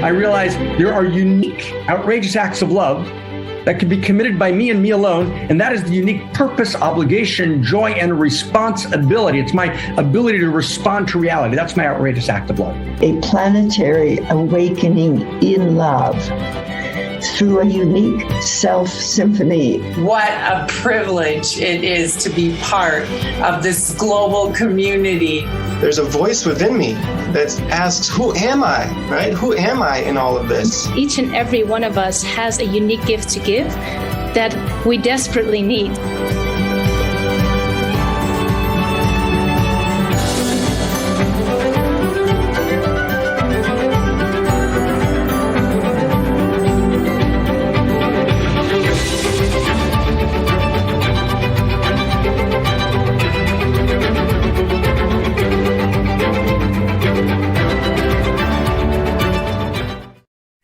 I realized there are unique, outrageous acts of love that can be committed by me and me alone, and that is the unique purpose, obligation, joy, and responsibility. It's my ability to respond to reality. That's my outrageous act of love. A planetary awakening in love through a unique self-symphony. What a privilege it is to be part of this global community. There's a voice within me that asks, who am I, right? Who am I in all of this? Each and every one of us has a unique gift to give that we desperately need.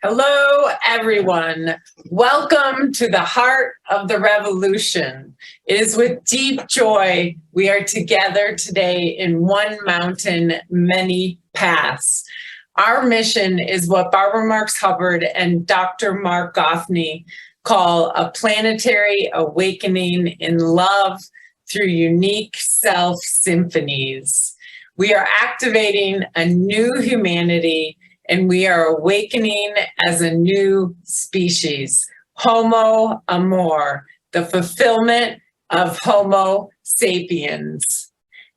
Hello, everyone. Welcome to the heart of the revolution. It is with deep joy we are together today in one mountain, many paths. Our mission is what Barbara Marx Hubbard and Dr. Marc Gafni call a planetary awakening in love through unique self-symphonies. We are activating a new humanity, and we are awakening as a new species, Homo Amor, the fulfillment of Homo sapiens.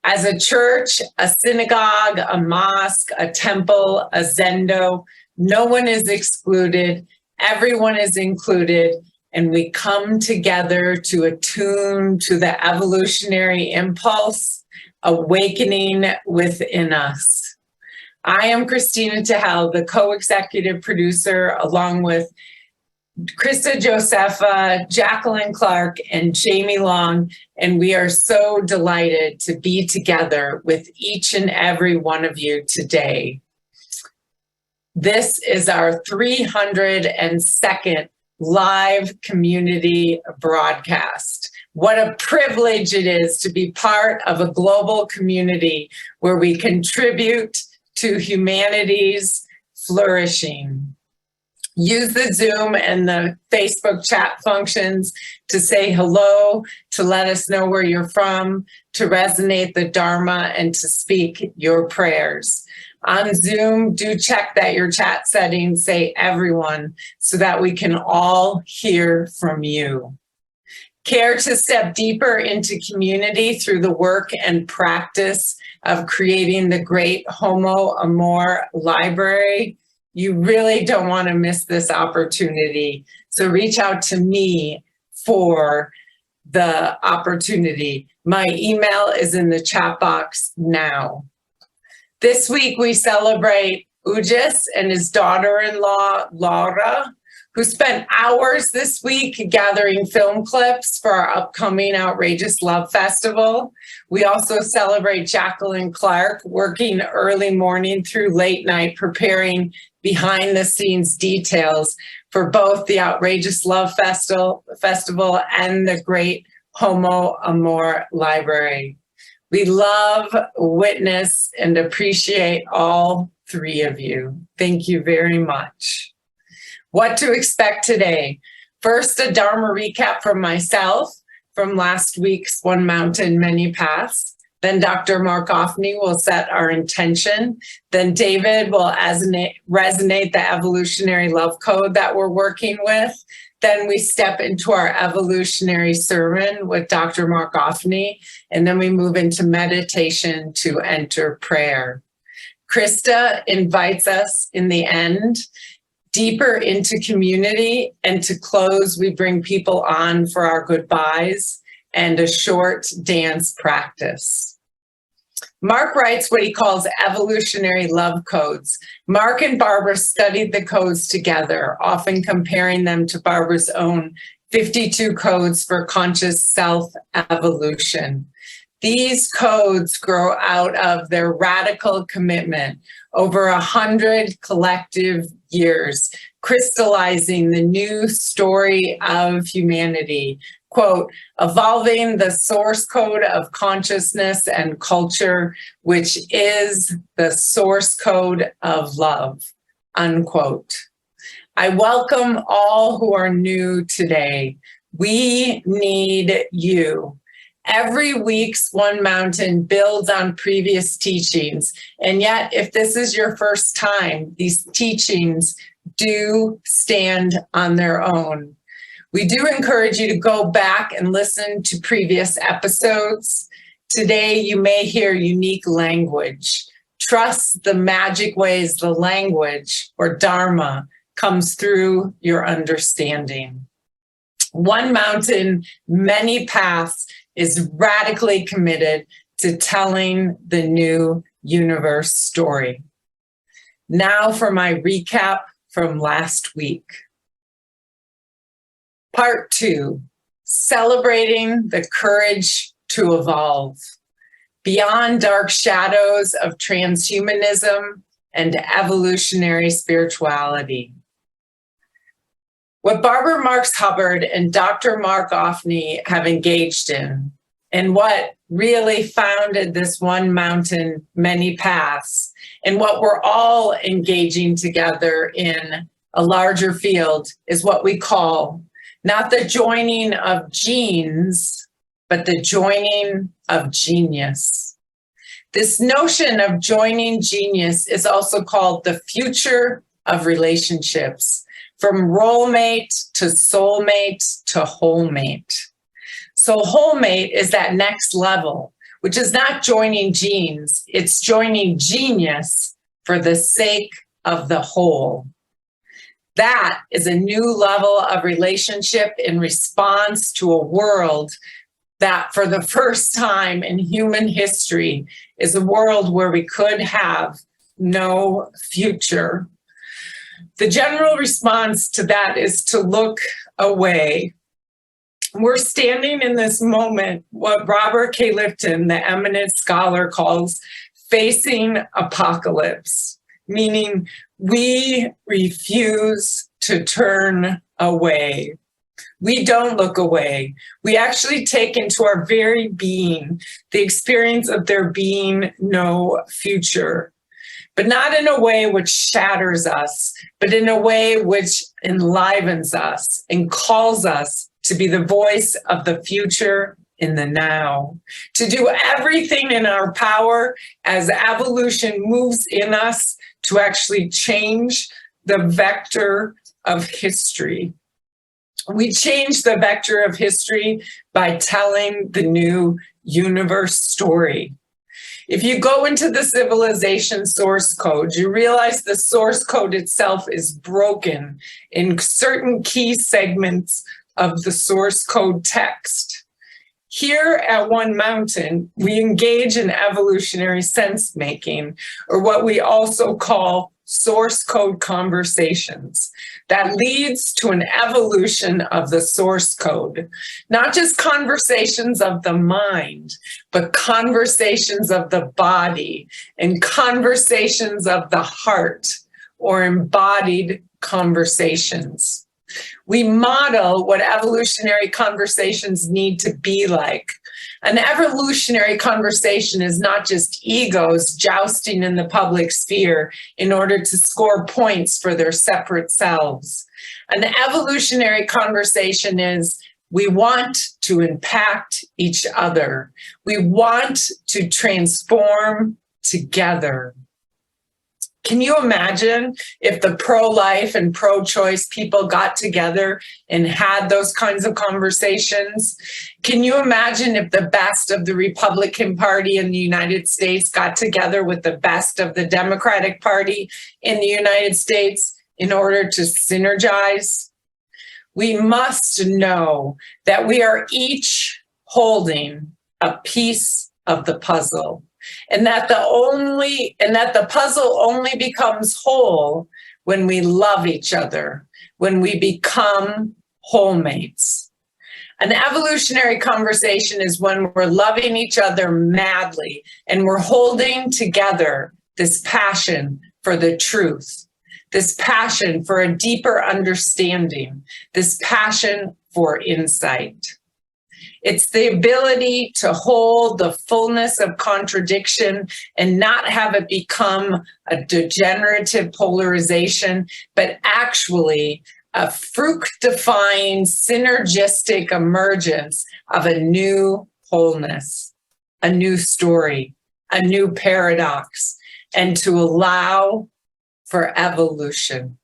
As a church, a synagogue, a mosque, a temple, a zendo, no one is excluded, everyone is included, and we come together to attune to the evolutionary impulse awakening within us. I am Kristina, the co-executive producer, along with Krista Josepha, Jacqueline Clark, and Jamie Long, and we are so delighted to be together with each and every one of you today. This is our 302nd live community broadcast. What a privilege it is to be part of a global community where we contribute to humanity's flourishing. Use the Zoom and the Facebook chat functions to say hello, to let us know where you're from, to resonate the Dharma, and to speak your prayers. On Zoom, do check that your chat settings say everyone so that we can all hear from you. Care to step deeper into community through the work and practice of creating the great Homo Amor library? You really don't want to miss this opportunity. So reach out to me for the opportunity. My email is in the chat box now. This week we celebrate Ujis and his daughter-in-law, Laura, who spent hours this week gathering film clips for our upcoming Outrageous Love Festival. We also celebrate Jacqueline Clark, working early morning through late night, preparing behind the scenes details for both the Outrageous Love Festival and the great Homo Amor library. We love, witness, and appreciate all three of you. Thank you very much. What to expect today? First, a Dharma recap from myself from last week's One Mountain, Many Paths. Then Dr. Marc Gafni will set our intention. Then David will resonate the evolutionary love code that we're working with. Then we step into our evolutionary sermon with Dr. Marc Gafni. And then we move into meditation to enter prayer. Krista invites us in the end deeper into community, and to close, we bring people on for our goodbyes and a short dance practice. Marc writes what he calls evolutionary love codes. Marc and Barbara studied the codes together, often comparing them to Barbara's own 52 codes for conscious self-evolution. These codes grow out of their radical commitment over 100 collective years, crystallizing the new story of humanity. Quote, evolving the source code of consciousness and culture, which is the source code of love, unquote. I welcome all who are new today. We need you. Every week's One Mountain builds on previous teachings. And yet, if this is your first time, these teachings do stand on their own. We do encourage you to go back and listen to previous episodes. Today, you may hear unique language. Trust the magic ways the language, or Dharma, comes through your understanding. One Mountain, Many Paths is radically committed to telling the new universe story. Now for my recap from last week. Part 2, celebrating the courage to evolve beyond dark shadows of transhumanism and evolutionary spirituality. What Barbara Marx Hubbard and Dr. Marc Gafni have engaged in, and what really founded this One Mountain, Many Paths, and what we're all engaging together in a larger field is what we call not the joining of genes, but the joining of genius. This notion of joining genius is also called the future of relationships, from role mate to soulmate to wholemate. So wholemate is that next level, which is not joining genes, it's joining genius for the sake of the whole. That is a new level of relationship in response to a world that for the first time in human history is a world where we could have no future. The general response to that is to look away. We're standing in this moment, what Robert K. Lifton, the eminent scholar, calls facing apocalypse, meaning we refuse to turn away. We don't look away. We actually take into our very being the experience of there being no future, but not in a way which shatters us, but in a way which enlivens us and calls us to be the voice of the future in the now, to do everything in our power as evolution moves in us to actually change the vector of history. We change the vector of history by telling the new universe story. If you go into the civilization source code, you realize the source code itself is broken in certain key segments of the source code text. Here at One Mountain, we engage in evolutionary sense-making, or what we also call source code conversations. That leads to an evolution of the source code, not just conversations of the mind, but conversations of the body and conversations of the heart, or embodied conversations. We model what evolutionary conversations need to be like. An evolutionary conversation is not just egos jousting in the public sphere in order to score points for their separate selves. An evolutionary conversation is we want to impact each other. We want to transform together. Can you imagine if the pro-life and pro-choice people got together and had those kinds of conversations? Can you imagine if the best of the Republican Party in the United States got together with the best of the Democratic Party in the United States in order to synergize? We must know that we are each holding a piece of the puzzle. And that the puzzle only becomes whole when we love each other, when we become wholemates. An evolutionary conversation is when we're loving each other madly and we're holding together this passion for the truth. this passion for a deeper understanding, this passion for insight. It's the ability to hold the fullness of contradiction and not have it become a degenerative polarization, but actually a fructifying, synergistic emergence of a new wholeness, a new story, a new paradox, and to allow for evolution.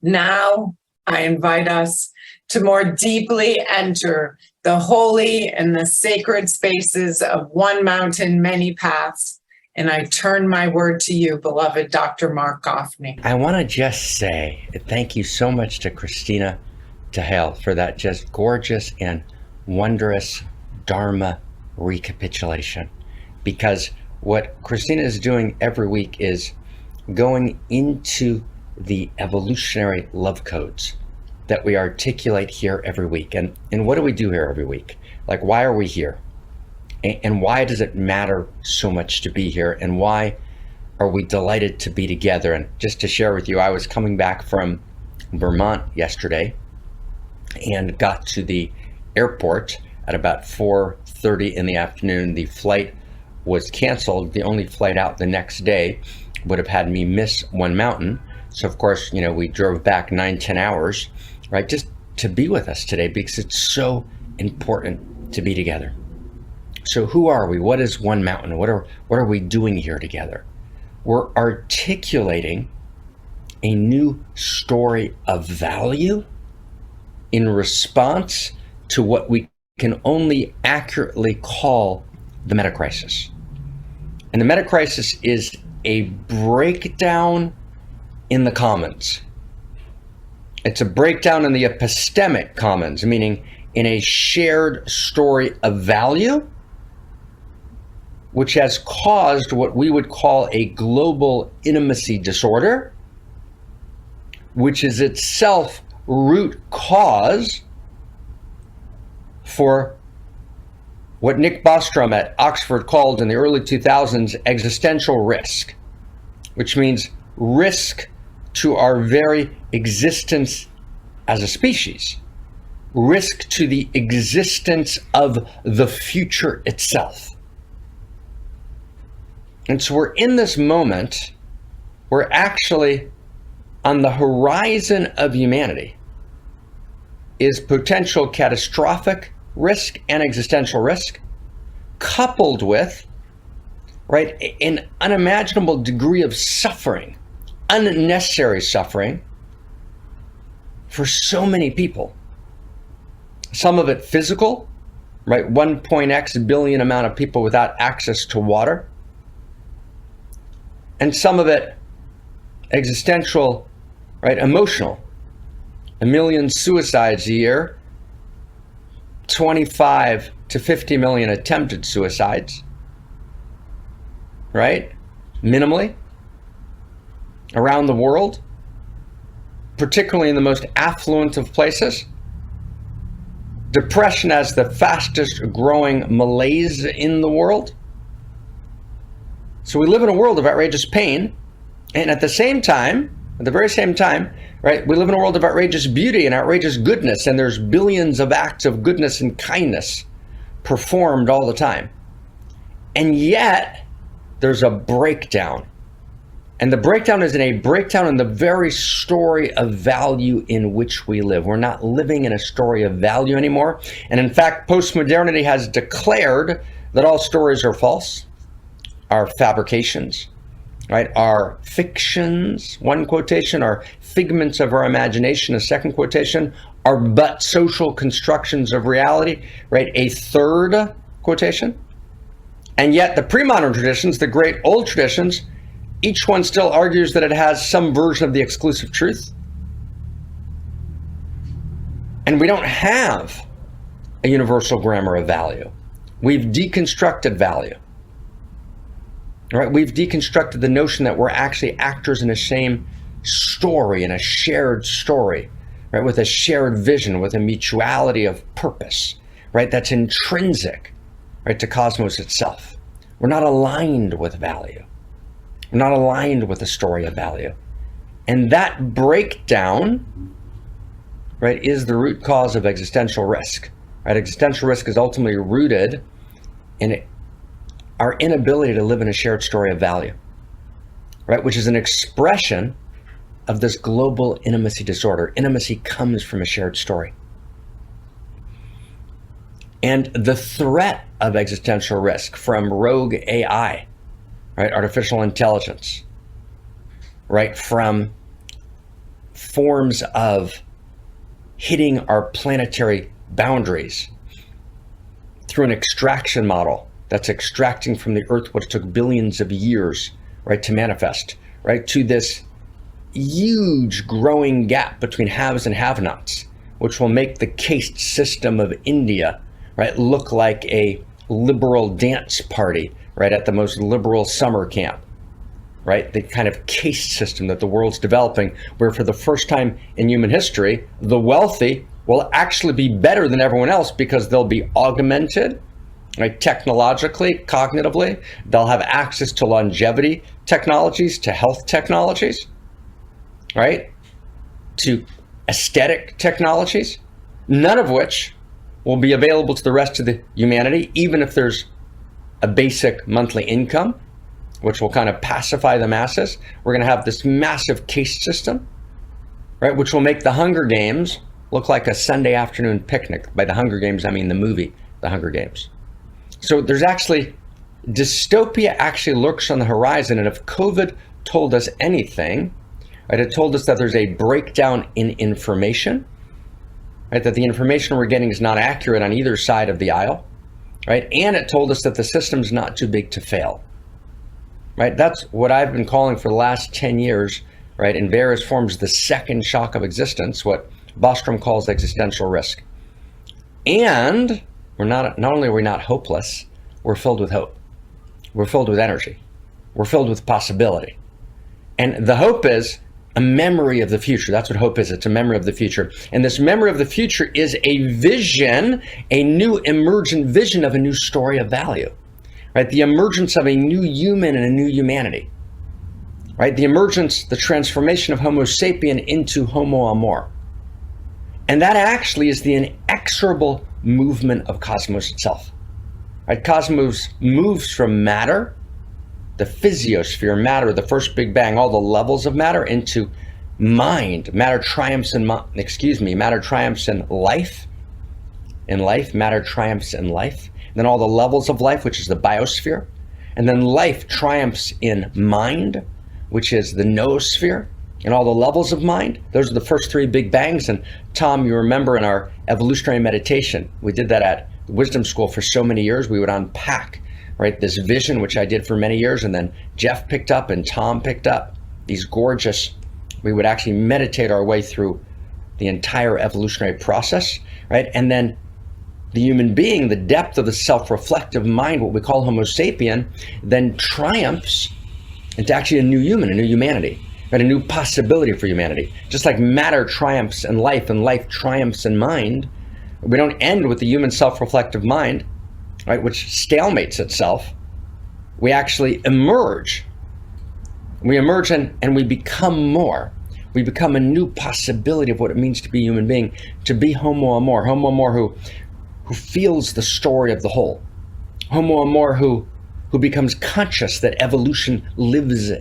Now, I invite us to more deeply enter the holy and the sacred spaces of one mountain, many paths. And I turn my word to you, beloved Dr. Marc Gafni. I want to just say thank you so much to Kristina Tahel for that just gorgeous and wondrous Dharma recapitulation. Because what Kristina is doing every week is going into the evolutionary love codes that we articulate here every week. And what do we do here every week? Like, why are we here? And why does it matter so much to be here? And why are we delighted to be together? And just to share with you, I was coming back from Vermont yesterday and got to the airport at about 4:30 in the afternoon. The flight was canceled. The only flight out the next day would have had me miss one mountain. So of course, we drove back 9-10 hours, right? Just to be with us today, because it's so important to be together. So who are we? What is One Mountain? What are we doing here together? We're articulating a new story of value in response to what we can only accurately call the meta-crisis. And the meta-crisis is a breakdown in the commons. It's a breakdown in the epistemic commons, meaning in a shared story of value, which has caused what we would call a global intimacy disorder, which is itself root cause for what Nick Bostrom at Oxford called in the early 2000s existential risk, which means risk to our very existence as a species, risk to the existence of the future itself. And so we're in this moment where actually on the horizon of humanity is potential catastrophic risk and existential risk, coupled with, right, an unimaginable degree of suffering, unnecessary suffering for so many people. Some of it physical, right? 1.x billion amount of people without access to water. And some of it existential, right? Emotional. 1 million suicides a year, 25 to 50 million attempted suicides, right? Minimally around the world, particularly in the most affluent of places. Depression as the fastest growing malaise in the world. So we live in a world of outrageous pain, and at the very same time, right, we live in a world of outrageous beauty and outrageous goodness, and there's billions of acts of goodness and kindness performed all the time. And yet, there's a breakdown. And the breakdown is a breakdown in the very story of value in which we live. We're not living in a story of value anymore. And in fact, postmodernity has declared that all stories are false, are fabrications, right? Are fictions, one quotation, are figments of our imagination, a second quotation, are but social constructions of reality, right? A third quotation. And yet the pre-modern traditions, the great old traditions, each one still argues that it has some version of the exclusive truth. And we don't have a universal grammar of value. We've deconstructed value. Right? We've deconstructed the notion that we're actually actors in a same story, in a shared story, right? With a shared vision, with a mutuality of purpose, right? That's intrinsic, right, to cosmos itself. We're not aligned with value. We're not aligned with the story of value. And that breakdown, right, is the root cause of existential risk. Right? Existential risk is ultimately rooted in our inability to live in a shared story of value, right, which is an expression of this global intimacy disorder. Intimacy comes from a shared story. And the threat of existential risk from rogue AI, right, artificial intelligence, right, from forms of hitting our planetary boundaries through an extraction model that's extracting from the earth what took billions of years, right, to manifest, right, to this huge growing gap between haves and have-nots, which will make the caste system of India, right, look like a liberal dance party, right, at the most liberal summer camp, right? The kind of caste system that the world's developing, where for the first time in human history, the wealthy will actually be better than everyone else because they'll be augmented, right, technologically, cognitively. They'll have access to longevity technologies, to health technologies, right, to aesthetic technologies, none of which will be available to the rest of the humanity, even if there's a basic monthly income, which will kind of pacify the masses. We're going to have this massive caste system, right, which will make the Hunger Games look like a Sunday afternoon picnic. By the Hunger Games, I mean the movie, The Hunger Games. So there's actually, dystopia actually lurks on the horizon. And if COVID told us anything, right, it told us that there's a breakdown in information, right, that the information we're getting is not accurate on either side of the aisle, right? And it told us that the system's not too big to fail, right? That's what I've been calling for the last 10 years, right, in various forms, the second shock of existence, what Bostrom calls existential risk. And not only are we not hopeless, we're filled with hope. We're filled with energy. We're filled with possibility. And the hope is a memory of the future. That's what hope is. It's a memory of the future. And this memory of the future is a vision, a new emergent vision of a new story of value, right? The emergence of a new human and a new humanity, right? The emergence, the transformation of Homo sapien into Homo Amor. And that actually is the inexorable movement of cosmos itself, right? Cosmos moves from matter, the physiosphere, matter, the first Big Bang, all the levels of matter, into mind. Matter triumphs in matter triumphs in life. In life, matter triumphs in life. And then all the levels of life, which is the biosphere. And then life triumphs in mind, which is the noosphere. And all the levels of mind, those are the first three Big Bangs. And Tom, you remember in our evolutionary meditation, we did that at the Wisdom School for so many years. We would unpack, right, this vision, which I did for many years, and then Jeff picked up and Tom picked up these gorgeous, we would actually meditate our way through the entire evolutionary process, right? And then the human being, the depth of the self-reflective mind, what we call Homo sapien, then triumphs into actually a new human, a new humanity, right? A new possibility for humanity. Just like matter triumphs in life and life triumphs in mind, we don't end with the human self-reflective mind, right, which stalemates itself. We actually emerge. We emerge and we become more. We become a new possibility of what it means to be a human being, to be Homo Amor. Homo Amor who feels the story of the whole. Homo Amor who becomes conscious that evolution lives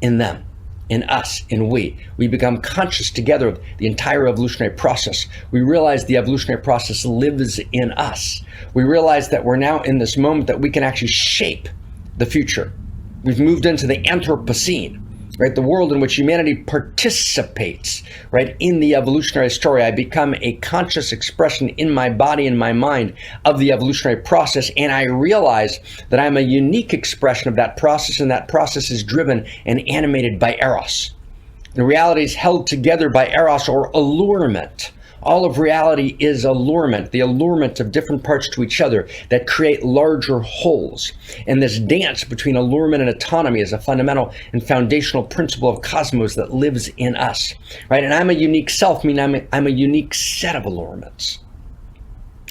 in them, in us, in we. We become conscious together of the entire evolutionary process. We realize the evolutionary process lives in us. We realize that we're now in this moment that we can actually shape the future. We've moved into the Anthropocene, right? The world in which humanity participates, right, in the evolutionary story. I become a conscious expression in my body and my mind of the evolutionary process, and I realize that I'm a unique expression of that process, and that process is driven and animated by Eros. The reality is held together by Eros, or allurement. All of reality is allurement, the allurement of different parts to each other that create larger wholes. And this dance between allurement and autonomy is a fundamental and foundational principle of cosmos that lives in us, right? And I'm a unique self, meaning I'm a unique set of allurements.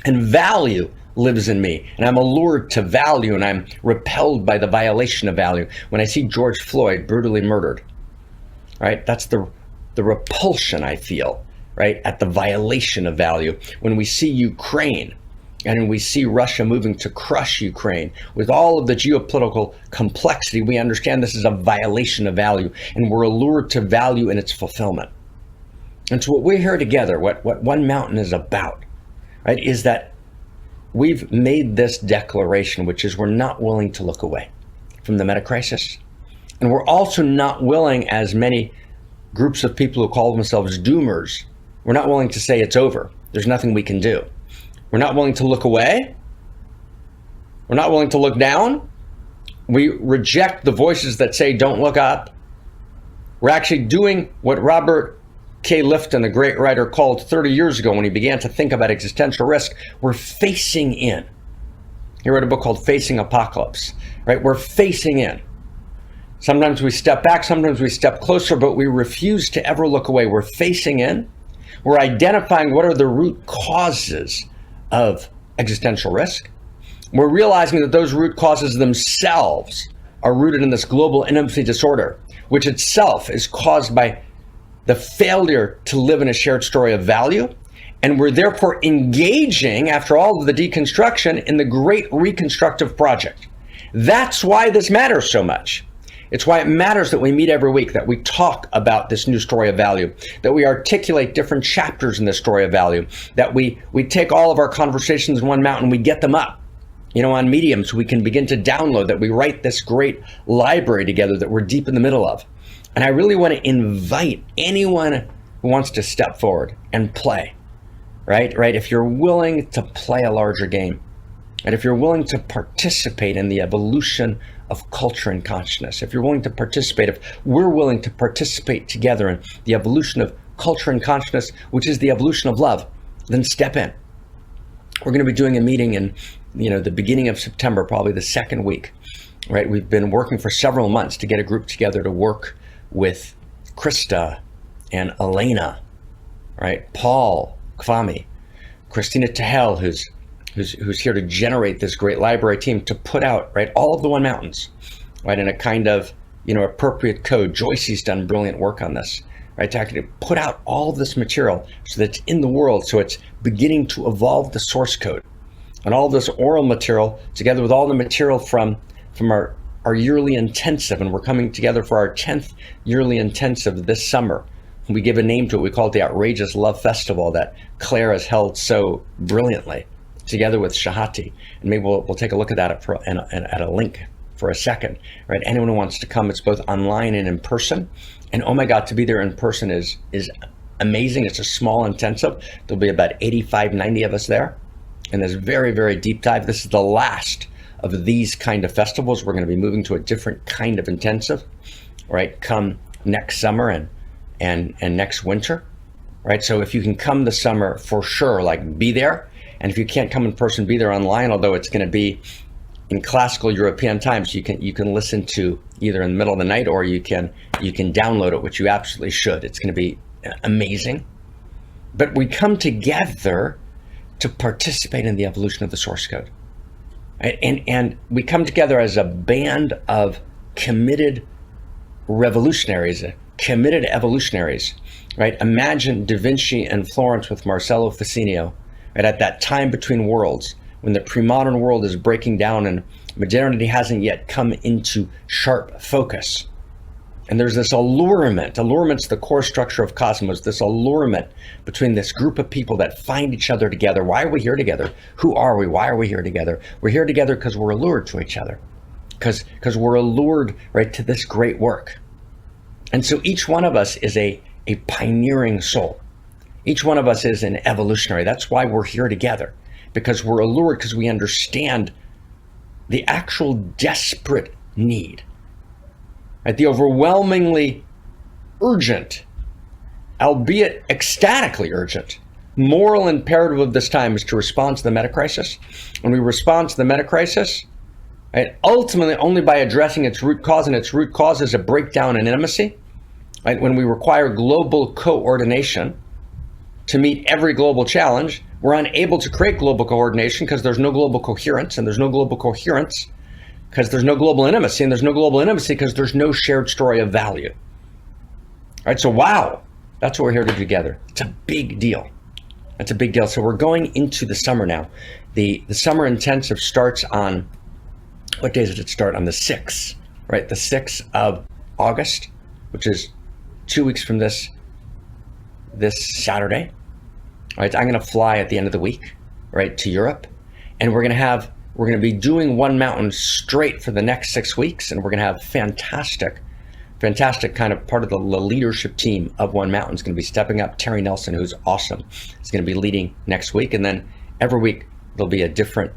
And value lives in me, and I'm allured to value, and I'm repelled by the violation of value. When I see George Floyd brutally murdered, right? That's the repulsion I feel, right, at the violation of value. When we see Ukraine and we see Russia moving to crush Ukraine with all of the geopolitical complexity, we understand this is a violation of value, and we're allured to value in its fulfillment. And so what we're here together, what One Mountain is about, right, is that we've made this declaration, which is we're not willing to look away from the meta crisis. And we're also not willing, as many groups of people who call themselves doomers, we're not willing to say it's over. There's nothing we can do. We're not willing to look away. We're not willing to look down. We reject the voices that say, don't look up. We're actually doing what Robert K. Lifton, the great writer, called 30 years ago when he began to think about existential risk. We're facing in. He wrote a book called Facing Apocalypse, right? We're facing in. Sometimes we step back, sometimes we step closer, but we refuse to ever look away. We're facing in. We're identifying what are the root causes of existential risk. We're realizing that those root causes themselves are rooted in this global intimacy disorder, which itself is caused by the failure to live in a shared story of value. And we're therefore engaging, after all of the deconstruction, in the great reconstructive project. That's why this matters so much. It's why it matters that we meet every week, that we talk about this new story of value, that we articulate different chapters in this story of value, that we take all of our conversations in One Mountain, we get them up, on Medium, so we can begin to download, that we write this great library together that we're deep in the middle of. And I really want to invite anyone who wants to step forward and play, right? If you're willing to play a larger game, and if you're willing to participate in the evolution of culture and consciousness, if you're willing to participate, if we're willing to participate together in the evolution of culture and consciousness, which is the evolution of love, then step in. We're going to be doing a meeting in, the beginning of September, probably the second week, right? We've been working for several months to get a group together to work with Krista and Elena, right? Paul Kfami, Kristina Tahel, who's here to generate this great library team to put out, right, all of the One Mountains, right, in a kind of, appropriate code. Joycey's done brilliant work on this, right, to actually put out all of this material so that it's in the world, so it's beginning to evolve the source code. And all of this oral material, together with all the material from our yearly intensive, and we're coming together for our 10th yearly intensive this summer. We give a name to it. We call it the Outrageous Love Festival that Claire has held so brilliantly, together with Shahati. And maybe we'll take a look at that at a link for a second, right? Anyone who wants to come, it's both online and in person. And oh my God, to be there in person is amazing. It's a small intensive. There'll be about 85, 90 of us there. And there's very, very deep dive. This is the last of these kind of festivals. We're going to be moving to a different kind of intensive, right? Come next summer and next winter, right? So if you can come this summer, for sure, be there. And if you can't come in person, be there online, although it's going to be in classical European times. You can listen to either in the middle of the night, or you can download it, which you absolutely should. It's going to be amazing. But we come together to participate in the evolution of the source code. Right? And we come together as a band of committed revolutionaries, committed evolutionaries, right? Imagine Da Vinci and Florence with Marcello Ficinio, right? At that time between worlds, when the pre-modern world is breaking down and modernity hasn't yet come into sharp focus. And there's this allurement's the core structure of Cosmos, this allurement between this group of people that find each other together. Why are we here together? Who are we? Why are we here together? We're here together because we're allured to each other, because we're allured, right, to this great work. And so each one of us is a pioneering soul. Each one of us is an evolutionary. That's why we're here together, because we're allured, because we understand the actual desperate need, right? The overwhelmingly urgent, albeit ecstatically urgent, moral imperative of this time is to respond to the meta crisis. When we respond to the meta crisis, right, ultimately only by addressing its root cause, and its root cause is a breakdown in intimacy, right? When we require global coordination to meet every global challenge, we're unable to create global coordination because there's no global coherence, and there's no global coherence because there's no global intimacy, and there's no global intimacy because there's no shared story of value. right, so wow, that's what we're here to do together. It's a big deal. That's a big deal. So we're going into the summer now. The summer intensive starts on, what days did it start? On the 6th, right? The 6th of August, which is 2 weeks from this Saturday. Right, I'm going to fly at the end of the week, right, to Europe, and we're going to be doing One Mountain straight for the next 6 weeks, and we're going to have fantastic kind of part of the leadership team of One Mountain is going to be stepping up. Terry Nelson, who's awesome, is going to be leading next week, and then every week there'll be a different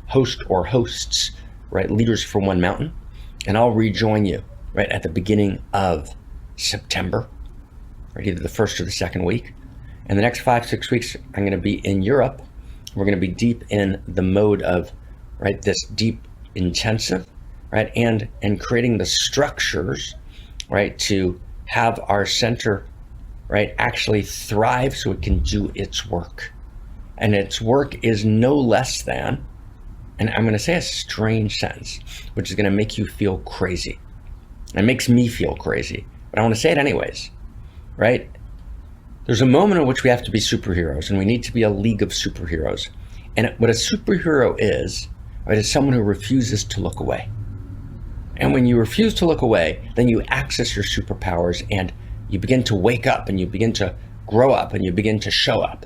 host or hosts, right, leaders from One Mountain, and I'll rejoin you right at the beginning of September, right, either the first or the second week. And the next 5-6 weeks, I'm going to be in Europe. We're going to be deep in the mode of, right, this deep intensive, right, and creating the structures, right, to have our center, right, actually thrive so it can do its work. And its work is no less than, and I'm going to say a strange sentence, which is going to make you feel crazy. It makes me feel crazy, but I want to say it anyways, right? There's a moment in which we have to be superheroes, and we need to be a league of superheroes. And what a superhero is, right, is someone who refuses to look away. And when you refuse to look away, then you access your superpowers and you begin to wake up and you begin to grow up and you begin to show up.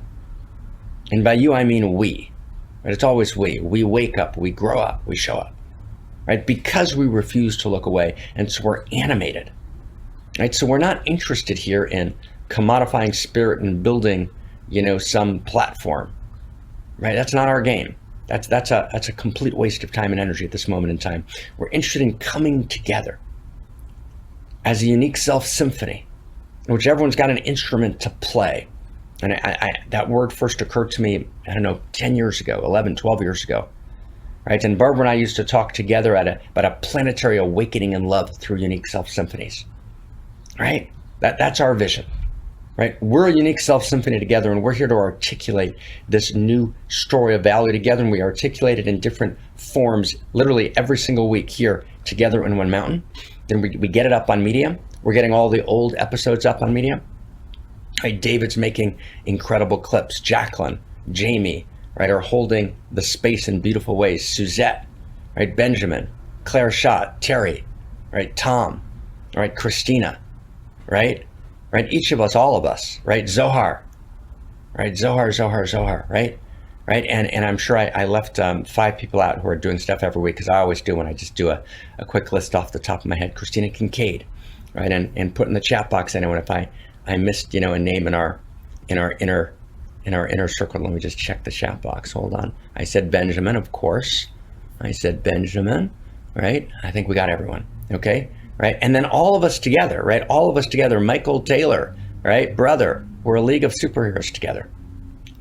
And by you, I mean we, right? It's always we. We wake up, we grow up, we show up, right? Because we refuse to look away. And so we're animated, right? So we're not interested here in commodifying spirit and building, some platform, right? That's not our game. That's a complete waste of time and energy at this moment in time. We're interested in coming together as a unique self-symphony in which everyone's got an instrument to play. And that word first occurred to me, 10 years ago, 11, 12 years ago, right? And Barbara and I used to talk together about a planetary awakening in love through unique self-symphonies, right? That's our vision. Right? We're a unique self-symphony together, and we're here to articulate this new story of value together, and we articulate it in different forms literally every single week here together in One Mountain. Then we get it up on Medium. We're getting all the old episodes up on Medium. Right? David's making incredible clips. Jacqueline, Jamie, right, are holding the space in beautiful ways. Suzette, right, Benjamin, Claire Schott, Terry, right, Tom, right, Kristina, right? Right, each of us, all of us, right? Zohar, right? Zohar, right? Right, and I'm sure I left 5 people out who are doing stuff every week, because I always do when I just do a quick list off the top of my head. Kristina Kincaid, right? And put in the chat box anyone if I missed, a name in our inner circle. Let me just check the chat box. Hold on. I said Benjamin, of course. I said Benjamin, right? I think we got everyone. Okay. Right, and then all of us together, right? All of us together, Michael Taylor, right? Brother, we're a league of superheroes together.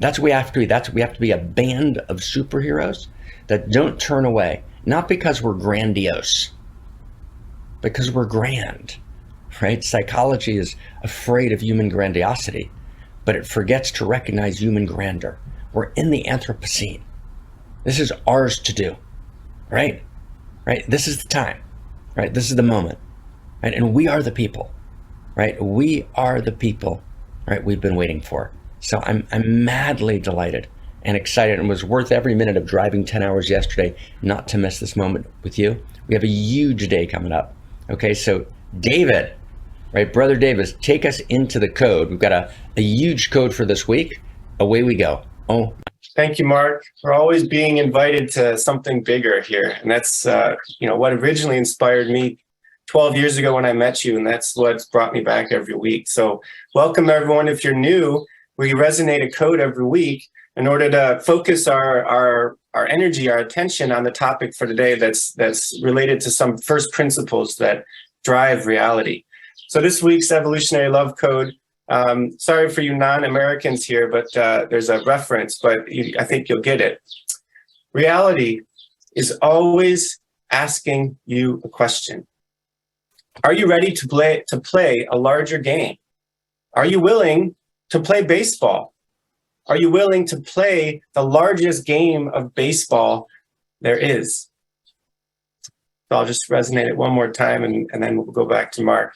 That's what we have to be. We have to be a band of superheroes that don't turn away, not because we're grandiose, because we're grand, right? Psychology is afraid of human grandiosity, but it forgets to recognize human grandeur. We're in the Anthropocene. This is ours to do, right? Right, this is the time, right? This is the moment. Right? And we are the people, right? We are the people, right? We've been waiting for. So I'm madly delighted and excited, and was worth every minute of driving 10 hours yesterday not to miss this moment with you. We have a huge day coming up. Okay, so David, right? Brother Davis, take us into the code. We've got a huge code for this week. Away we go. Oh. Thank you, Mark, for always being invited to something bigger here. And that's, what originally inspired me 12 years ago when I met you, and that's what's brought me back every week. So welcome, everyone. If you're new, we resonate a code every week in order to focus our energy, our attention on the topic for today that's related to some first principles that drive reality. So this week's evolutionary love code, sorry for you non-Americans here, but there's a reference, but I think you'll get it. Reality is always asking you a question. Are you ready to play a larger game? Are you willing to play baseball? Are you willing to play the largest game of baseball there is? So I'll just resonate it one more time, and then we'll go back to Mark.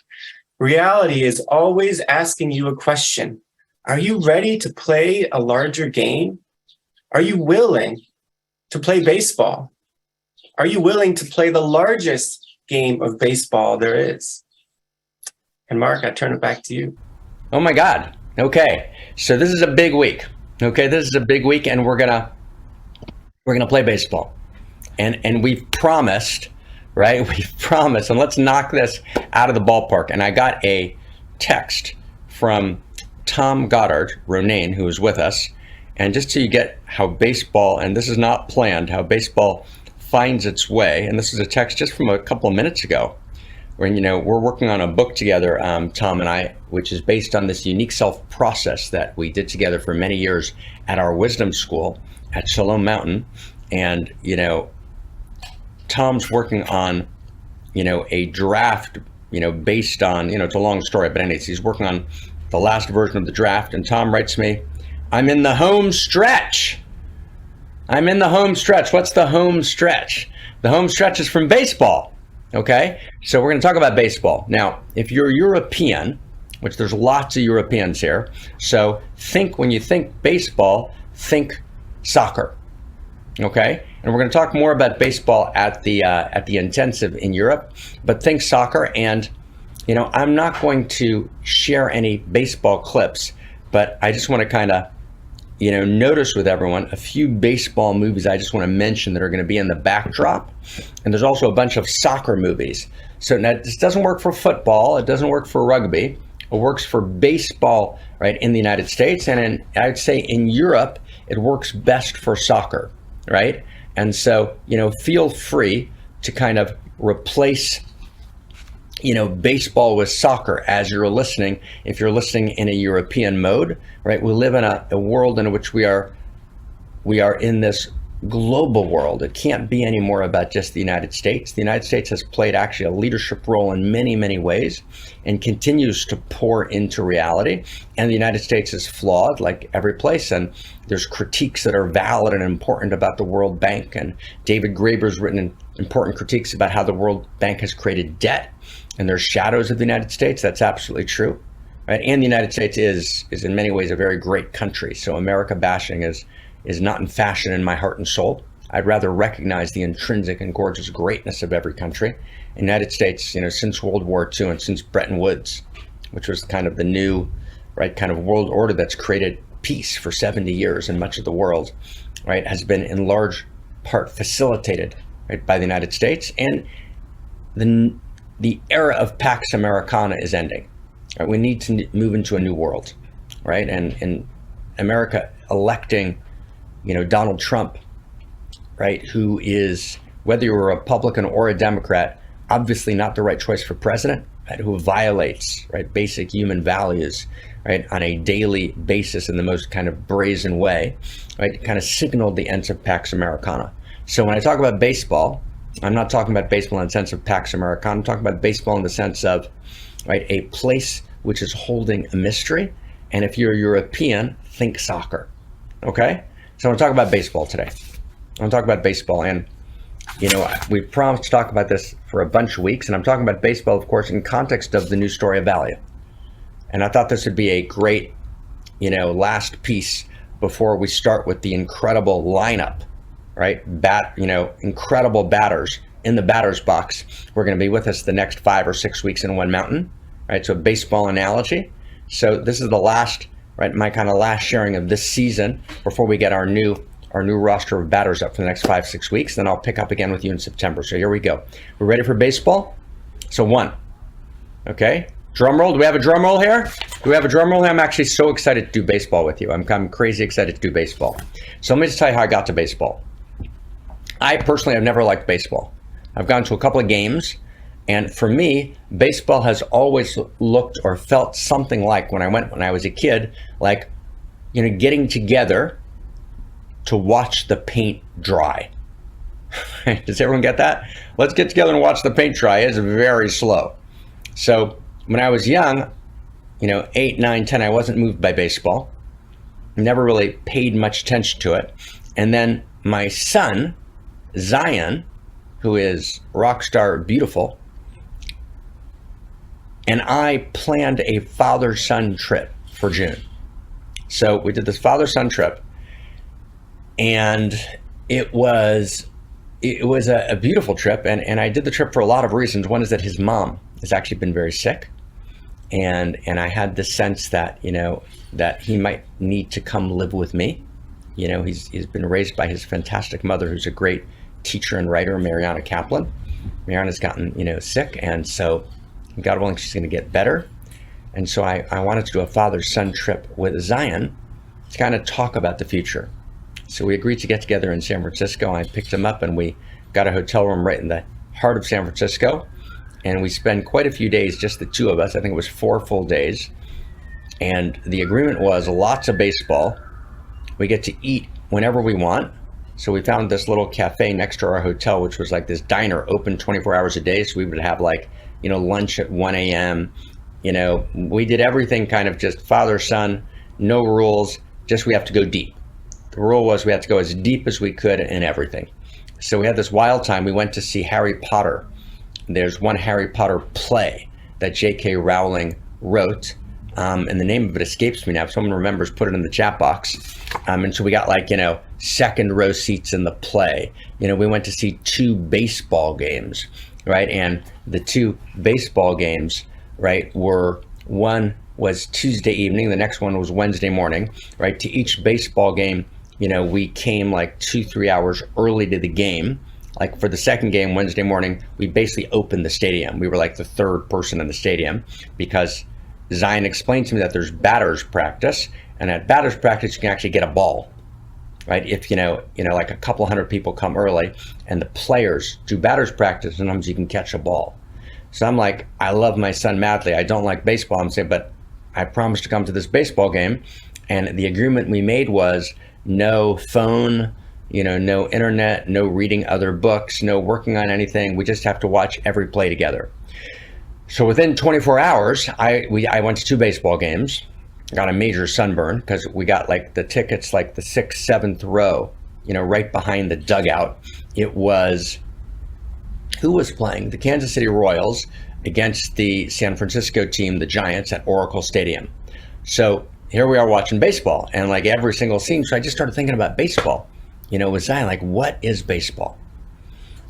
Reality is always asking you a question. Are you ready to play a larger game? Are you willing to play baseball? Are you willing to play the largest game of baseball there is? And Mark, I turn it back to you. Oh my God. Okay. So this is a big week. Okay. This is a big week, and we're gonna play baseball. And we've promised, right? We've promised, and let's knock this out of the ballpark. And I got a text from Tom Goddard, Ronayne, who is with us. And just so you get how baseball, and this is not planned, how baseball finds its way. And this is a text just from a couple of minutes ago, where, we're working on a book together, Tom and I, which is based on this unique self process that we did together for many years at our wisdom school at Shalom Mountain. And, Tom's working on, a draft, based on, it's a long story, but anyways, he's working on the last version of the draft. And Tom writes me, I'm in the home stretch. I'm in the home stretch. What's the home stretch? The home stretch is from baseball. Okay. So we're going to talk about baseball. Now, if you're European, which there's lots of Europeans here. So when you think baseball, think soccer. Okay. And we're going to talk more about baseball at the intensive in Europe, but think soccer. And, I'm not going to share any baseball clips, but I just want to kind of, notice with everyone a few baseball movies I just want to mention that are going to be in the backdrop. And there's also a bunch of soccer movies. So now this doesn't work for football. It doesn't work for rugby. It works for baseball, right, in the United States. And I'd say in Europe, it works best for soccer, right? And so, feel free to kind of replace baseball with soccer as you're listening, if you're listening in a European mode, right? We live in a world in which we are in this global world. It can't be any more about just the United States. The United States has played actually a leadership role in many, many ways and continues to pour into reality. And the United States is flawed like every place. And there's critiques that are valid and important about the World Bank. And David Graeber's written important critiques about how the World Bank has created debt. And there's shadows of the United States. That's absolutely true, right? And the United States is in many ways a very great country. So America bashing is not in fashion in my heart and soul. I'd rather recognize the intrinsic and gorgeous greatness of every country. The United States, since World War II and since Bretton Woods, which was kind of the new, right, kind of world order that's created peace for 70 years in much of the world, right, has been in large part facilitated, right, by the United States. And the era of Pax Americana is ending. Right? We need to move into a new world, right? And America electing, Donald Trump, right, who is, whether you're a Republican or a Democrat, obviously not the right choice for president, right, who violates, right, basic human values, right, on a daily basis in the most kind of brazen way, right, kind of signaled the end of Pax Americana. So when I talk about baseball, I'm not talking about baseball in the sense of Pax Americana. I'm talking about baseball in the sense of, right, a place which is holding a mystery. And if you're European, think soccer. Okay? So I want to talk about baseball today. I want to talk about baseball. And, we promised to talk about this for a bunch of weeks. And I'm talking about baseball, of course, in context of the new story of value. And I thought this would be a great, last piece before we start with the incredible lineup, right? Incredible batters in the batter's box. We're going to be with us the next 5 or 6 weeks in One Mountain, right? So baseball analogy. So this is the last, right, my kind of last sharing of this season before we get our new roster of batters up for the next 5-6 weeks. Then I'll pick up again with you in September. So here we go. We're ready for baseball. So 1, okay. Drum roll. Do we have a drum roll here? I'm actually so excited to do baseball with you. I'm crazy excited to do baseball. So let me just tell you how I got to baseball. I personally have never liked baseball. I've gone to a couple of games, and for me, baseball has always looked or felt something like when I was a kid, like, getting together to watch the paint dry. Does everyone get that? Let's get together and watch the paint dry. It's very slow. So when I was young, 8, 9, 10, I wasn't moved by baseball. Never really paid much attention to it. And then my son, Zion, who is rock star beautiful, And I planned a father-son trip for June. So we did this father-son trip, and it was a beautiful trip. And I did the trip for a lot of reasons. One is that his mom has actually been very sick. And I had the sense that, that he might need to come live with me. He's been raised by his fantastic mother, who's a great teacher and writer, Mariana Kaplan. Mariana's gotten, sick, and so God willing, she's going to get better. And so I wanted to do a father-son trip with Zion to kind of talk about the future. So we agreed to get together in San Francisco. I picked him up, and we got a hotel room right in the heart of San Francisco. And we spent quite a few days, just the two of us. I think it was 4 full days. And the agreement was lots of baseball. We get to eat whenever we want. So we found this little cafe next to our hotel, which was like this diner open 24 hours a day. So we would have lunch at 1 a.m. We did everything kind of just father, son, no rules, just we have to go deep. The rule was we had to go as deep as we could in everything. So we had this wild time. We went to see Harry Potter. There's one Harry Potter play that J.K. Rowling wrote. And the name of it escapes me now. If someone remembers, put it in the chat box. And so we got second row seats in the play. We went to see 2 baseball games, right? And the 2 baseball games, right, one was Tuesday evening. The next one was Wednesday morning, right? To each baseball game, we came 2-3 hours early to the game. Like for the second game, Wednesday morning, we basically opened the stadium. We were like the 3rd person in the stadium because Zion explained to me that there's batter's practice, and at batter's practice, you can actually get a ball, right? If, like a couple hundred people come early and the players do batter's practice, sometimes you can catch a ball. So I'm like, I love my son madly. I don't like baseball. I'm saying, but I promised to come to this baseball game. And the agreement we made was no phone, no internet, no reading other books, no working on anything. We just have to watch every play together. So within 24 hours, I went to 2 baseball games, got a major sunburn because we got the tickets, the 6th, 7th row, right behind the dugout. It was, who was playing? The Kansas City Royals against the San Francisco team, the Giants, at Oracle Stadium. So here we are watching baseball, and every single scene. So I just started thinking about baseball, with Zion, what is baseball?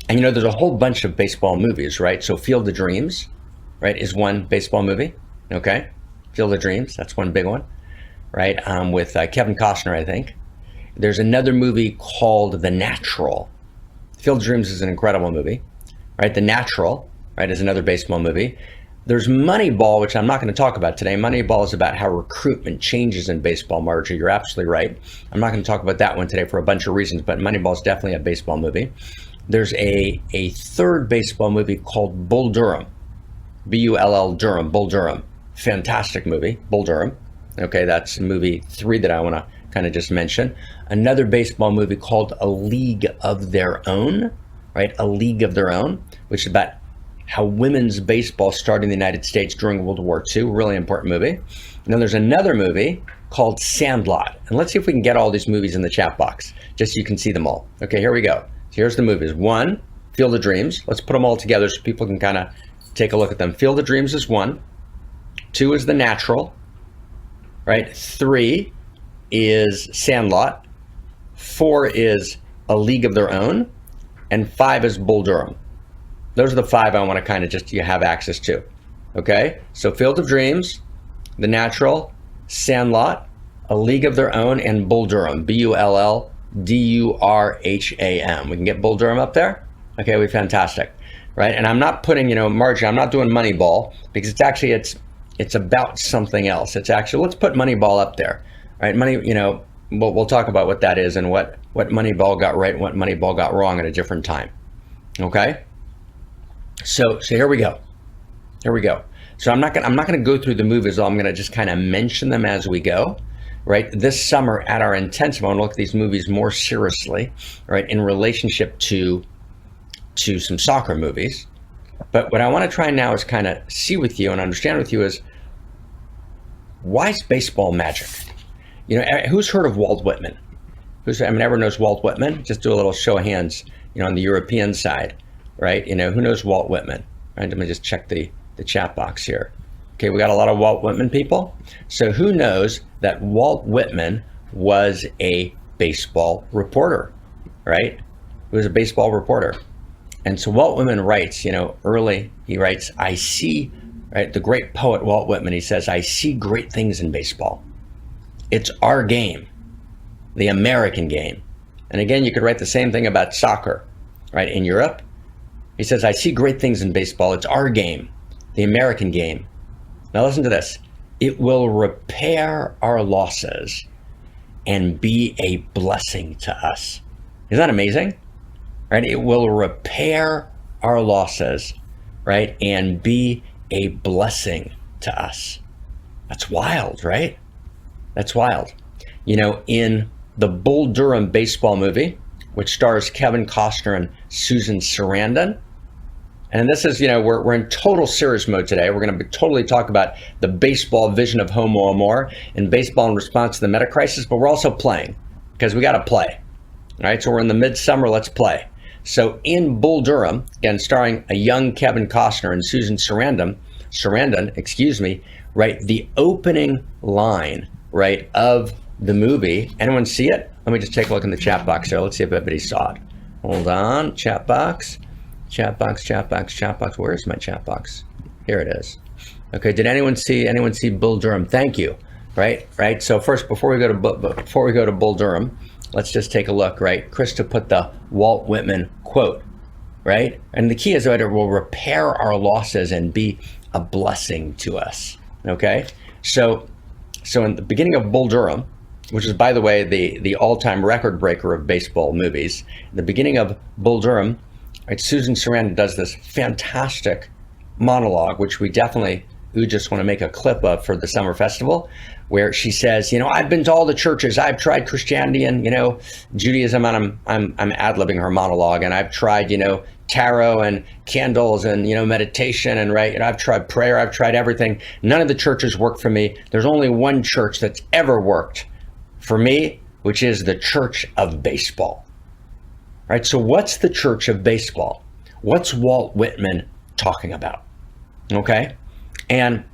And there's a whole bunch of baseball movies, right? So Field of Dreams, right, is one baseball movie, okay? Field of Dreams, that's one big one, right? With Kevin Costner, I think. There's another movie called The Natural. Field of Dreams is an incredible movie, right? The Natural, right, is another baseball movie. There's Moneyball, which I'm not going to talk about today. Moneyball is about how recruitment changes in baseball, Margie. You're absolutely right. I'm not going to talk about that one today for a bunch of reasons, but Moneyball is definitely a baseball movie. There's a 3rd baseball movie called Bull Durham. B-U-L-L Durham, Bull Durham. Fantastic movie, Bull Durham. Okay, that's movie 3 that I want to kind of just mention. Another baseball movie called A League of Their Own, right? A League of Their Own, which is about how women's baseball started in the United States during World War II. Really important movie. And then there's another movie called Sandlot. And let's see if we can get all these movies in the chat box, just so you can see them all. Okay, here we go. So here's the movies. 1, Field of Dreams. Let's put them all together so people can kind of take a look at them. Field of Dreams is 1. 2 is The Natural, right? 3 is Sandlot. 4 is A League of Their Own. And 5 is Bull Durham. Those are the 5 I want to kind of just you have access to. Okay? So Field of Dreams, The Natural, Sandlot, A League of Their Own, and Bull Durham. B-U-L-L D-U-R-H-A-M. We can get Bull Durham up there? Okay, we're fantastic. Right? And I'm not putting, Margie, I'm not doing Moneyball because it's actually, it's about something else. It's actually, let's put Moneyball up there. Right? We'll talk about what that is and what Moneyball got right and what Moneyball got wrong at a different time. Okay? So here we go. Here we go. So I'm not gonna go through the movies. I'm gonna just kind of mention them as we go. Right? This summer at our intensive, I want to look at these movies more seriously, right, in relationship to some soccer movies. But what I want to try now is kind of see with you and understand with you is, why is baseball magic? Who's heard of Walt Whitman? Everyone knows Walt Whitman. Just do a little show of hands, on the European side, right? Who knows Walt Whitman? Right? Let me just check the chat box here. Okay, we got a lot of Walt Whitman people. So who knows that Walt Whitman was a baseball reporter, right? He was a baseball reporter. And so Walt Whitman writes, early, he writes, I see, right, the great poet Walt Whitman, he says, I see great things in baseball. It's our game, the American game. And again, you could write the same thing about soccer, right? In Europe, he says, I see great things in baseball. It's our game, the American game. Now listen to this. It will repair our losses and be a blessing to us. Isn't that amazing? Right? It will repair our losses, right? And be a blessing to us. That's wild, right? That's wild. In the Bull Durham baseball movie, which stars Kevin Costner and Susan Sarandon, and this is, we're in total serious mode today. We're going to totally talk about the baseball vision of Homo Amor and baseball in response to the meta crisis, but we're also playing because we got to play. All right, so we're in the midsummer, let's play. So in Bull Durham, again, starring a young Kevin Costner and Susan Sarandon, right, the opening line, right, of the movie, anyone see it? Let me just take a look in the chat box here. Let's see if everybody saw it. Hold on, chat box. Where's my chat box? Here it is. Okay, did anyone see Bull Durham? Thank you. Right. So first, before we go to Bull Durham, let's just take a look. Right, Krista put the Walt Whitman quote. Right, and the key is that it will repair our losses and be a blessing to us. Okay, so in the beginning of Bull Durham, which is, by the way, the all-time record breaker of baseball movies, the beginning of Bull Durham. Right, Susan Sarandon does this fantastic monologue, which we just want to make a clip of for the summer festival, where she says, I've been to all the churches, I've tried Christianity and Judaism, and I'm ad-libbing her monologue, and I've tried tarot and candles and meditation and I've tried prayer, I've tried everything. None of the churches work for me. There's only one church that's ever worked for me, which is the Church of Baseball. Right, so what's the Church of Baseball? What's Walt Whitman talking about? Okay, and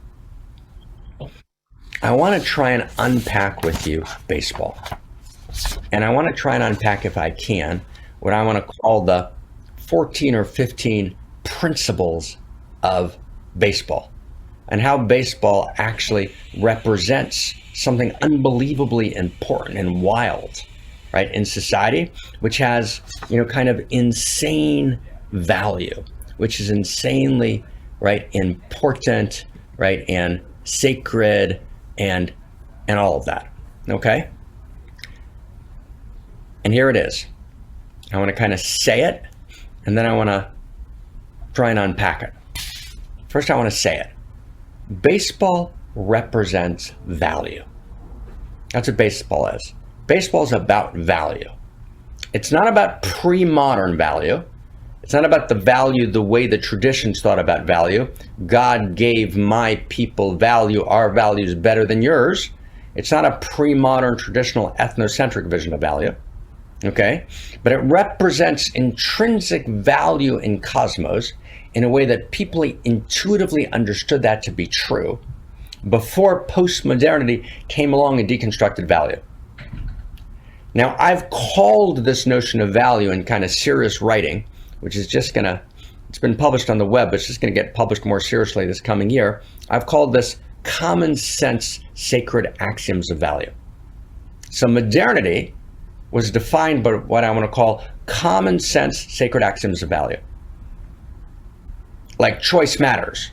I want to try and unpack with you baseball. And I want to try and unpack, if I can, what I want to call the 14 or 15 principles of baseball, and how baseball actually represents something unbelievably important and wild, right, in society, which has, kind of insane value, which is insanely, right, important, right, and sacred, and all of that. Okay. And here it is. I want to kind of say it, and then I want to try and unpack it. First, I want to say it. Baseball represents value. That's what baseball is. Baseball is about value. It's not about pre-modern value. It's not about the value the way the traditions thought about value. God gave my people value. Our value is better than yours. It's not a pre-modern traditional ethnocentric vision of value. Okay? But it represents intrinsic value in cosmos in a way that people intuitively understood that to be true before postmodernity came along and deconstructed value. Now, I've called this notion of value in kind of serious writing, which is just it's been published on the web, but it's just gonna get published more seriously this coming year. I've called this common sense sacred axioms of value. So modernity was defined by what I want to call common sense sacred axioms of value. Like choice matters,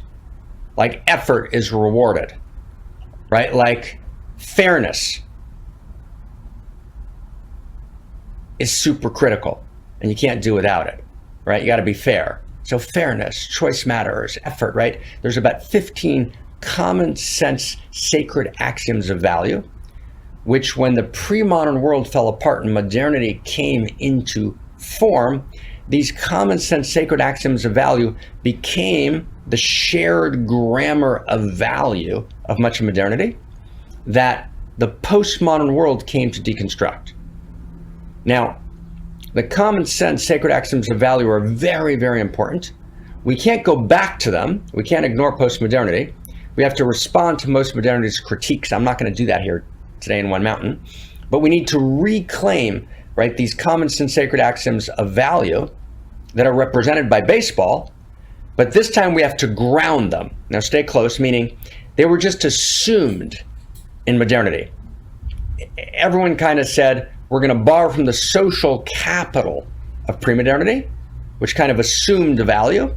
like effort is rewarded, right? Like fairness is super critical and you can't do without it, right? You got to be fair. So fairness, choice matters, effort, right? There's about 15 common sense sacred axioms of value, which when the pre-modern world fell apart and modernity came into form, these common sense sacred axioms of value became the shared grammar of value of much of modernity that the postmodern world came to deconstruct. Now, the common sense sacred axioms of value are very, very important. We can't go back to them. We can't ignore postmodernity, We have to respond to most modernity's critiques. I'm not going to do that here today in One Mountain, but we need to reclaim, right, these common sense sacred axioms of value that are represented by baseball, but this time we have to ground them. Now stay close, meaning they were just assumed in modernity. Everyone kind of said, we're going to borrow from the social capital of pre-modernity, which kind of assumed value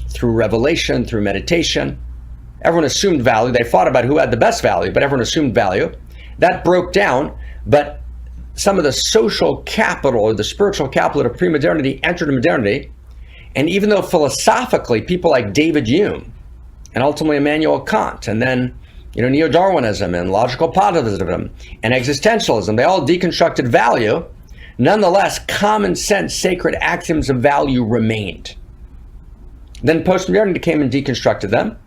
through revelation, through meditation. Everyone assumed value. They fought about who had the best value, but everyone assumed value. That broke down, but some of the social capital or the spiritual capital of pre-modernity entered modernity. And even though philosophically people like David Hume and ultimately Immanuel Kant, and then neo-Darwinism and logical positivism and existentialism, they all deconstructed value, nonetheless, common sense sacred axioms of value remained. Then postmodernity came and deconstructed them.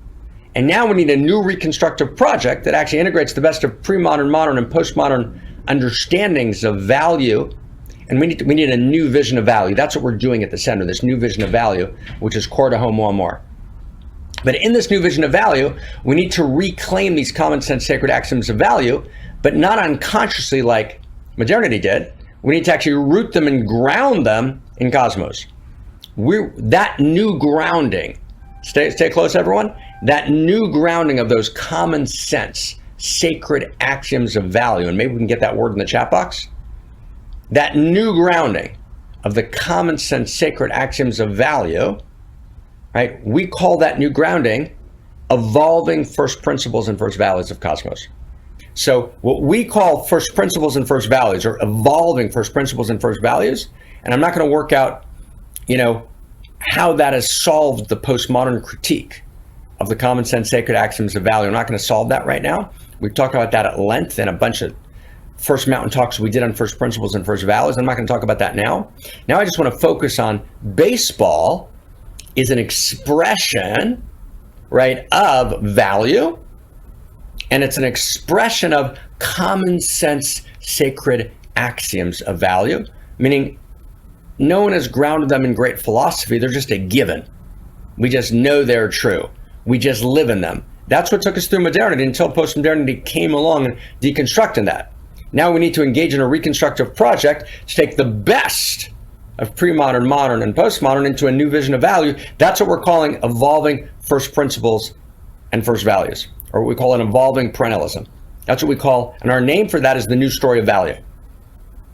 And now we need a new reconstructive project that actually integrates the best of pre-modern, modern, and postmodern understandings of value. And we need a new vision of value. That's what we're doing at the center, this new vision of value, which is core to Homo Amor. But in this new vision of value, we need to reclaim these common sense sacred axioms of value, but not unconsciously like modernity did. We need to actually root them and ground them in cosmos. That new grounding, stay close everyone, that new grounding of those common sense sacred axioms of value, and maybe we can get that word in the chat box, that new grounding of the common sense sacred axioms of value, right? We call that new grounding evolving first principles and first values of cosmos. So what we call first principles and first values, or evolving first principles and first values, and I'm not going to work out, how that has solved the postmodern critique of the common sense sacred axioms of value. I'm not going to solve that right now. We've talked about that at length in a bunch of First Mountain talks we did on first principles and first values. I'm not going to talk about that now. Now I just want to focus on baseball is an expression, right, of value, and it's an expression of common sense sacred axioms of value, meaning no one has grounded them in great philosophy. They're just a given. We just know they're true. We just live in them. That's what took us through modernity until postmodernity came along and deconstructing that. Now we need to engage in a reconstructive project to take the best of pre-modern, modern, and postmodern into a new vision of value. That's what we're calling evolving first principles and first values, or what we call an evolving perennialism. That's what we call, and our name for that is the new story of value.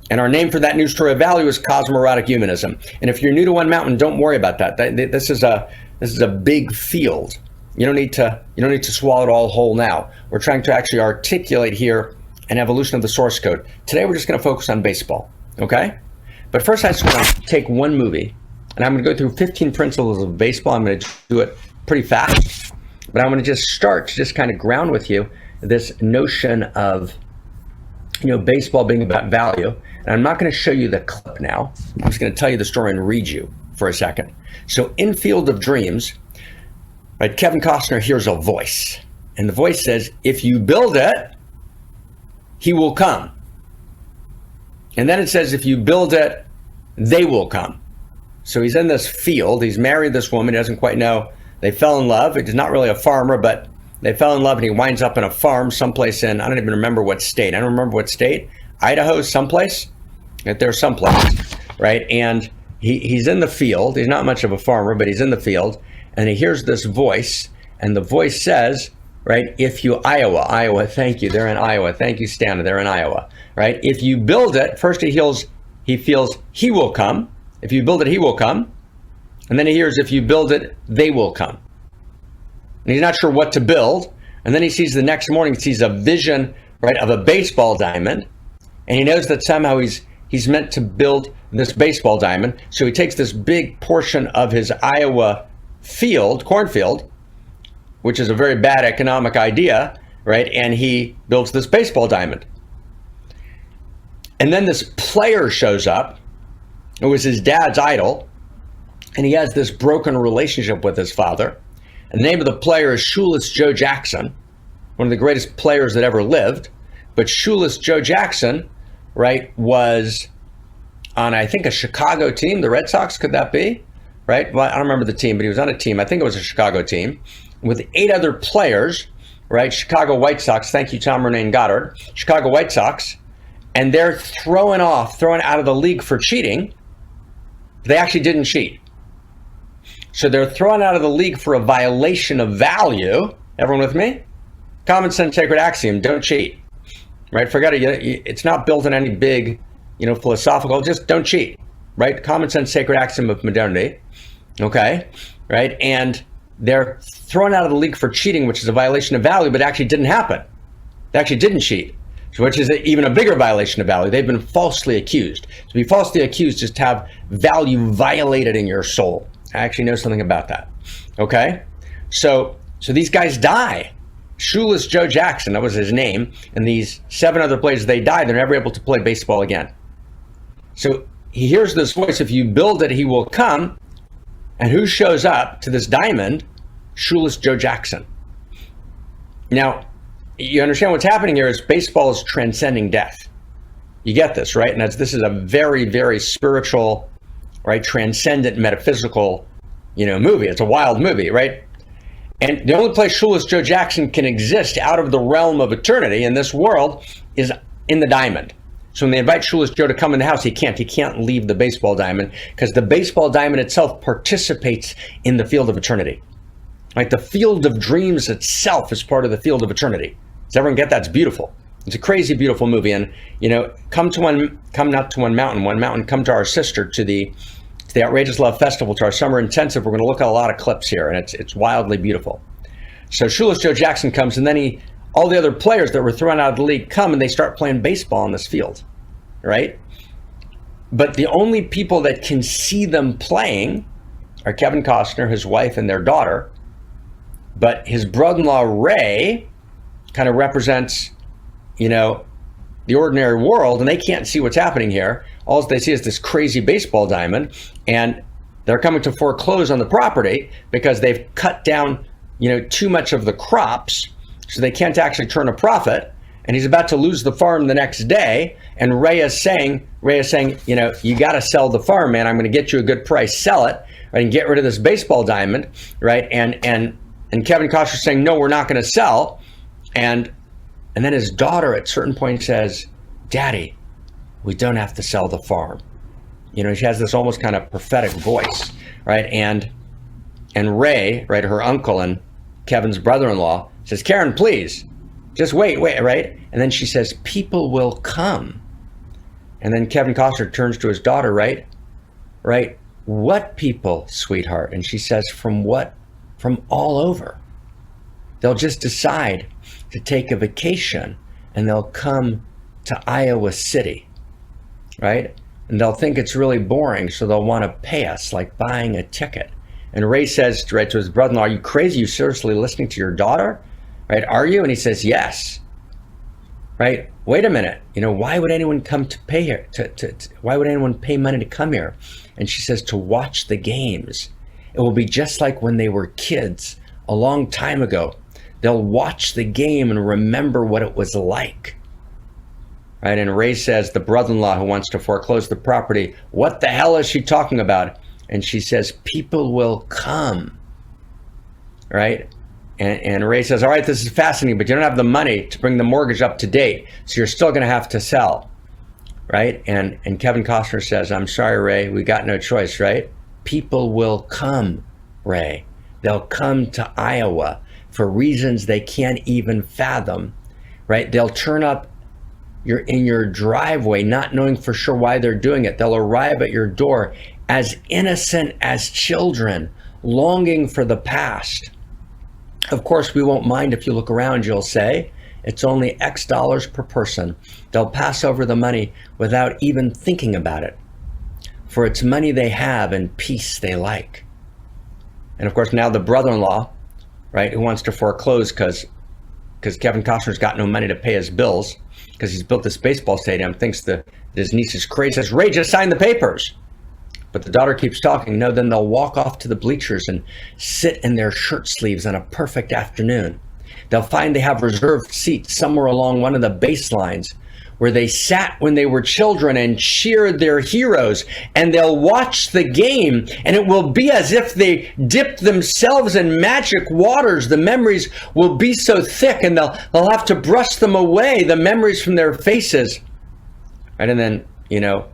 And our name for that new story of value is cosmoerotic humanism. And if you're new to One Mountain, don't worry about that. This is a big field. You don't need to swallow it all whole now. We're trying to actually articulate here an evolution of the source code. Today we're just going to focus on baseball, okay? But first I just want to take one movie, and I'm going to go through 15 principles of baseball. I'm going to do it pretty fast, but I'm going to just start to just kind of ground with you this notion of baseball being about value. And I'm not going to show you the clip now. I'm just going to tell you the story and read you for a second. So in Field of Dreams, right, Kevin Costner hears a voice, and the voice says, if you build it, he will come. And then it says, if you build it, they will come. So he's in this field. He's married this woman. He doesn't quite know. They fell in love. He's not really a farmer, but they fell in love, and he winds up in a farm someplace in, I don't even remember what state. I don't remember what state. Idaho, someplace. There's someplace, right? And he's in the field. He's not much of a farmer, but he's in the field, and he hears this voice, and the voice says, right, if you, Iowa, thank you, they're in Iowa. Thank you, Stana, they're in Iowa, right? If you build it, first he feels he will come. If you build it, he will come. And then he hears, if you build it, they will come. And he's not sure what to build. And then he sees the next morning, he sees a vision, right, of a baseball diamond. And he knows that somehow he's meant to build this baseball diamond. So he takes this big portion of his Iowa field, cornfield, which is a very bad economic idea, right? And he builds this baseball diamond. And then this player shows up. It was his dad's idol. And he has this broken relationship with his father. And the name of the player is Shoeless Joe Jackson, one of the greatest players that ever lived. But Shoeless Joe Jackson, right, was on, I think, a Chicago team, the Red Sox, could that be? Right? Well, I don't remember the team, but he was on a team. I think it was a Chicago team. with 8 other players, right? Chicago White Sox. Thank you, Tom, Renee, and Goddard. Chicago White Sox. And they're thrown out of the league for cheating. They actually didn't cheat. So they're thrown out of the league for a violation of value. Everyone with me? Common sense, sacred axiom, don't cheat. Right? Forget it. It's not built in any big, philosophical, just don't cheat. Right? Common sense, sacred axiom of modernity. Okay? Right? And they're thrown out of the league for cheating, which is a violation of value, but actually didn't happen. They actually didn't cheat, which is even a bigger violation of value. They've been falsely accused. To be falsely accused is to have value violated in your soul. I actually know something about that. Okay? So these guys die. Shoeless Joe Jackson, that was his name, and these 7 other players, they died. They're never able to play baseball again. So he hears this voice, if you build it, he will come. And who shows up to this diamond? Shoeless Joe Jackson. Now, you understand what's happening here is baseball is transcending death. You get this, right? And this is a very, very spiritual, right, transcendent, metaphysical, movie. It's a wild movie, right? And the only place Shoeless Joe Jackson can exist out of the realm of eternity in this world is in the diamond. So when they invite Shoeless Joe to come in the house, he can't leave the baseball diamond, because the baseball diamond itself participates in the field of eternity. Like the field of dreams itself is part of the field of eternity. Does everyone get that? It's beautiful. It's a crazy, beautiful movie. And, come not to one mountain, come to our sister, to the Outrageous Love Festival, to our summer intensive. We're going to look at a lot of clips here, and it's wildly beautiful. So Shoeless Joe Jackson comes, and then all the other players that were thrown out of the league come, and they start playing baseball in this field, right? But the only people that can see them playing are Kevin Costner, his wife, and their daughter. But his brother-in-law, Ray, kind of represents, the ordinary world, and they can't see what's happening here. All they see is this crazy baseball diamond, and they're coming to foreclose on the property because they've cut down, too much of the crops, so they can't actually turn a profit. And he's about to lose the farm the next day. And Ray is saying, you got to sell the farm, man. I'm going to get you a good price, sell it, right, and get rid of this baseball diamond, right? And Kevin Costner's saying, no, we're not going to sell. And then his daughter at a certain point says, Daddy, we don't have to sell the farm. She has this almost kind of prophetic voice, right? And Ray, right, her uncle and Kevin's brother-in-law, says, Karen, please, just wait, right? And then she says, people will come. And then Kevin Costner turns to his daughter, right? What people, sweetheart? And she says, from what? From all over. They'll just decide to take a vacation, and they'll come to Iowa City, right? And they'll think it's really boring, so they'll want to pay us, like buying a ticket. And Ray says, right, to his brother-in-law, are you crazy? You seriously listening to your daughter? Right, are you? And he says, yes. Right, wait a minute. Why would anyone come to pay here? Why would anyone pay money to come here? And she says, to watch the games. It will be just like when they were kids a long time ago. They'll watch the game and remember what it was like. Right, and Ray says, the brother-in-law who wants to foreclose the property, what the hell is she talking about? And she says, people will come. Right? And Ray says, all right, this is fascinating, but you don't have the money to bring the mortgage up to date, so you're still going to have to sell. Right? And Kevin Costner says, I'm sorry, Ray, we got no choice, right? People will come, Ray. They'll come to Iowa for reasons they can't even fathom, right? They'll turn up in your driveway, not knowing for sure why they're doing it. They'll arrive at your door as innocent as children, longing for the past. Of course, we won't mind if you look around, you'll say. It's only X dollars per person. They'll pass over the money without even thinking about it. For it's money they have and peace they like. And of course, now the brother-in-law, right, who wants to foreclose because Kevin Costner's got no money to pay his bills because he's built this baseball stadium, thinks that his niece is crazy, says, Ray, just sign the papers. But the daughter keeps talking. No, then they'll walk off to the bleachers and sit in their shirt sleeves on a perfect afternoon. They'll find they have reserved seats somewhere along one of the baselines where they sat when they were children and cheered their heroes, and they'll watch the game and it will be as if they dipped themselves in magic waters. The memories will be so thick and they'll have to brush them away, the memories from their faces. Right? And then,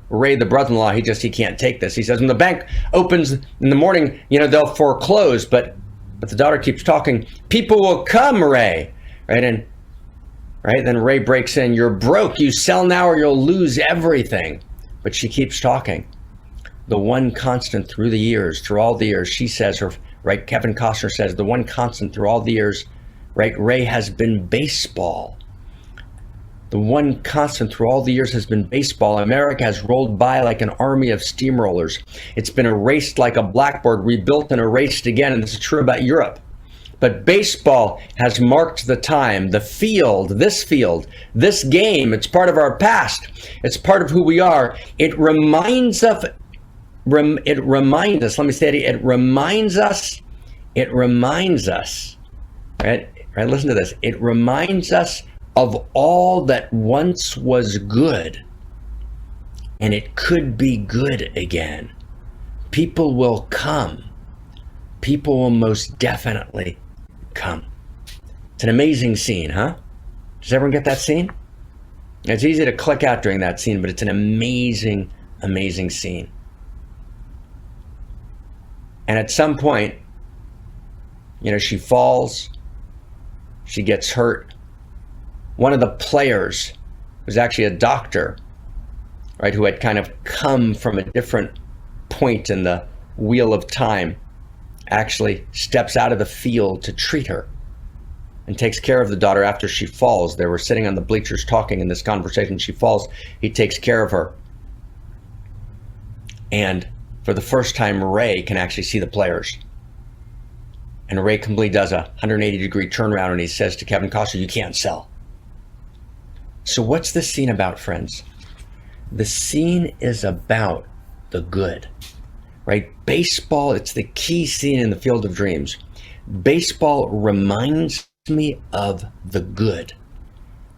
Ray, the brother-in-law, he can't take this. He says, when the bank opens in the morning, they'll foreclose. But the daughter keeps talking. People will come, Ray. Right? And then Ray breaks in. You're broke. You sell now or you'll lose everything. But she keeps talking. The one constant through all the years, she says, right? Kevin Costner says, the one constant through all the years, right? Ray, has been baseball. The one constant through all the years has been baseball. America has rolled by like an army of steamrollers. It's been erased like a blackboard, rebuilt and erased again. And this is true about Europe. But baseball has marked the time, the field, this game. It's part of our past. It's part of who we are. It reminds us, let me say it, it reminds us, right? Listen to this. It reminds us of all that once was good, and it could be good again. People will come. People will most definitely come. It's an amazing scene, huh? Does everyone get that scene? It's easy to click out during that scene, but it's an amazing, amazing scene. And at some point, she falls, she gets hurt. One of the players was actually a doctor, right, who had kind of come from a different point in the wheel of time, actually steps out of the field to treat her and takes care of the daughter after she falls. They were sitting on the bleachers talking in this conversation. She falls, he takes care of her. And for the first time, Ray can actually see the players. And Ray completely does a 180-degree turnaround and he says to Kevin Costner, you can't sell. So what's this scene about, friends? The scene is about the good, right? Baseball, it's the key scene in the Field of Dreams. Baseball reminds me of the good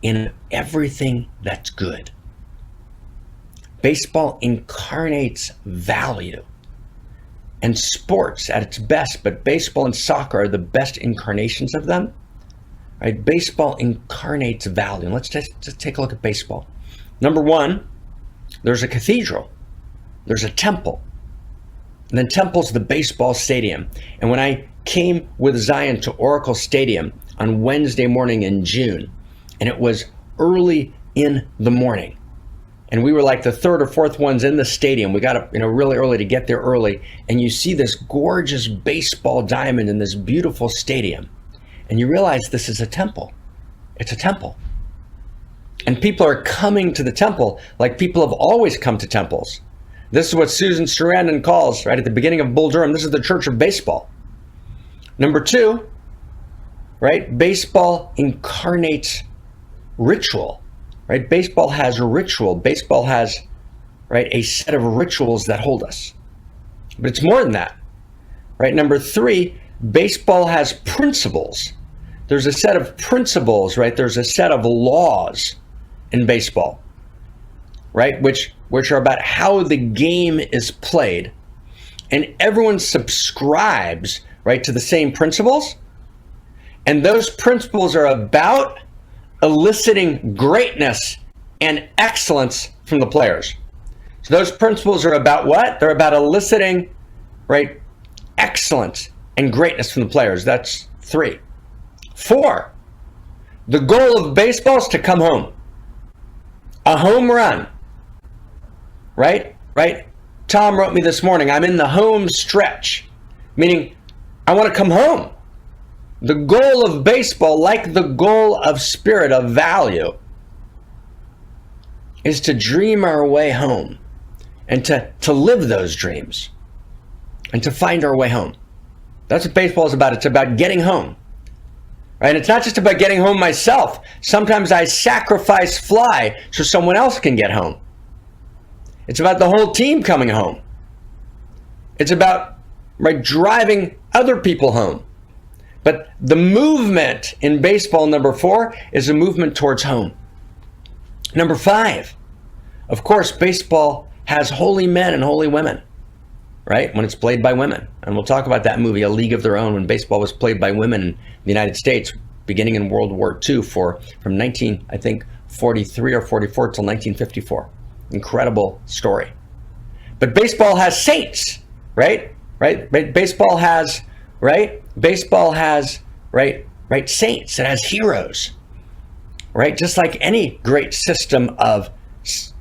in everything that's good. Baseball incarnates value. And sports at its best, but baseball and soccer are the best incarnations of them. Right? Baseball incarnates value. And let's just take a look at baseball. Number one, there's a cathedral. There's a temple. And then temple's the baseball stadium. And when I came with Zion to Oracle Stadium on Wednesday morning in June, and it was early in the morning, and we were like the third or fourth ones in the stadium. We got up, really early to get there early. And you see this gorgeous baseball diamond in this beautiful stadium. And you realize this is a temple. It's a temple. And people are coming to the temple like people have always come to temples. This is what Susan Sarandon calls, right at the beginning of Bull Durham, this is the church of baseball. Number two, right? Baseball incarnates ritual. Right? Baseball has a ritual. Baseball has, right, a set of rituals that hold us. But it's more than that. Right? Number three, baseball has principles. There's a set of principles, right? There's a set of laws in baseball, right? Which are about how the game is played. And everyone subscribes, right, to the same principles. And those principles are about eliciting greatness and excellence from the players. So those principles are about what? They're about eliciting, right, excellence and greatness from the players. That's three. Four, the goal of baseball is to come home. A home run, right? Tom wrote me this morning, I'm in the home stretch, meaning I want to come home. The goal of baseball, like the goal of spirit, of value, is to dream our way home and to live those dreams and to find our way home. That's what baseball is about. It's about getting home. Right? And it's not just about getting home myself. Sometimes I sacrifice fly so someone else can get home. It's about the whole team coming home. It's about, right, driving other people home. But the movement in baseball, number four, is a movement towards home. Number 5, of course, baseball has holy men and holy women, right? When it's played by women. And we'll talk about that movie, A League of Their Own, when baseball was played by women in the United States, beginning in World War II from 1943 or 44 till 1954. Incredible story. But baseball has saints, right? Baseball has saints. It has heroes, right? Just like any great system of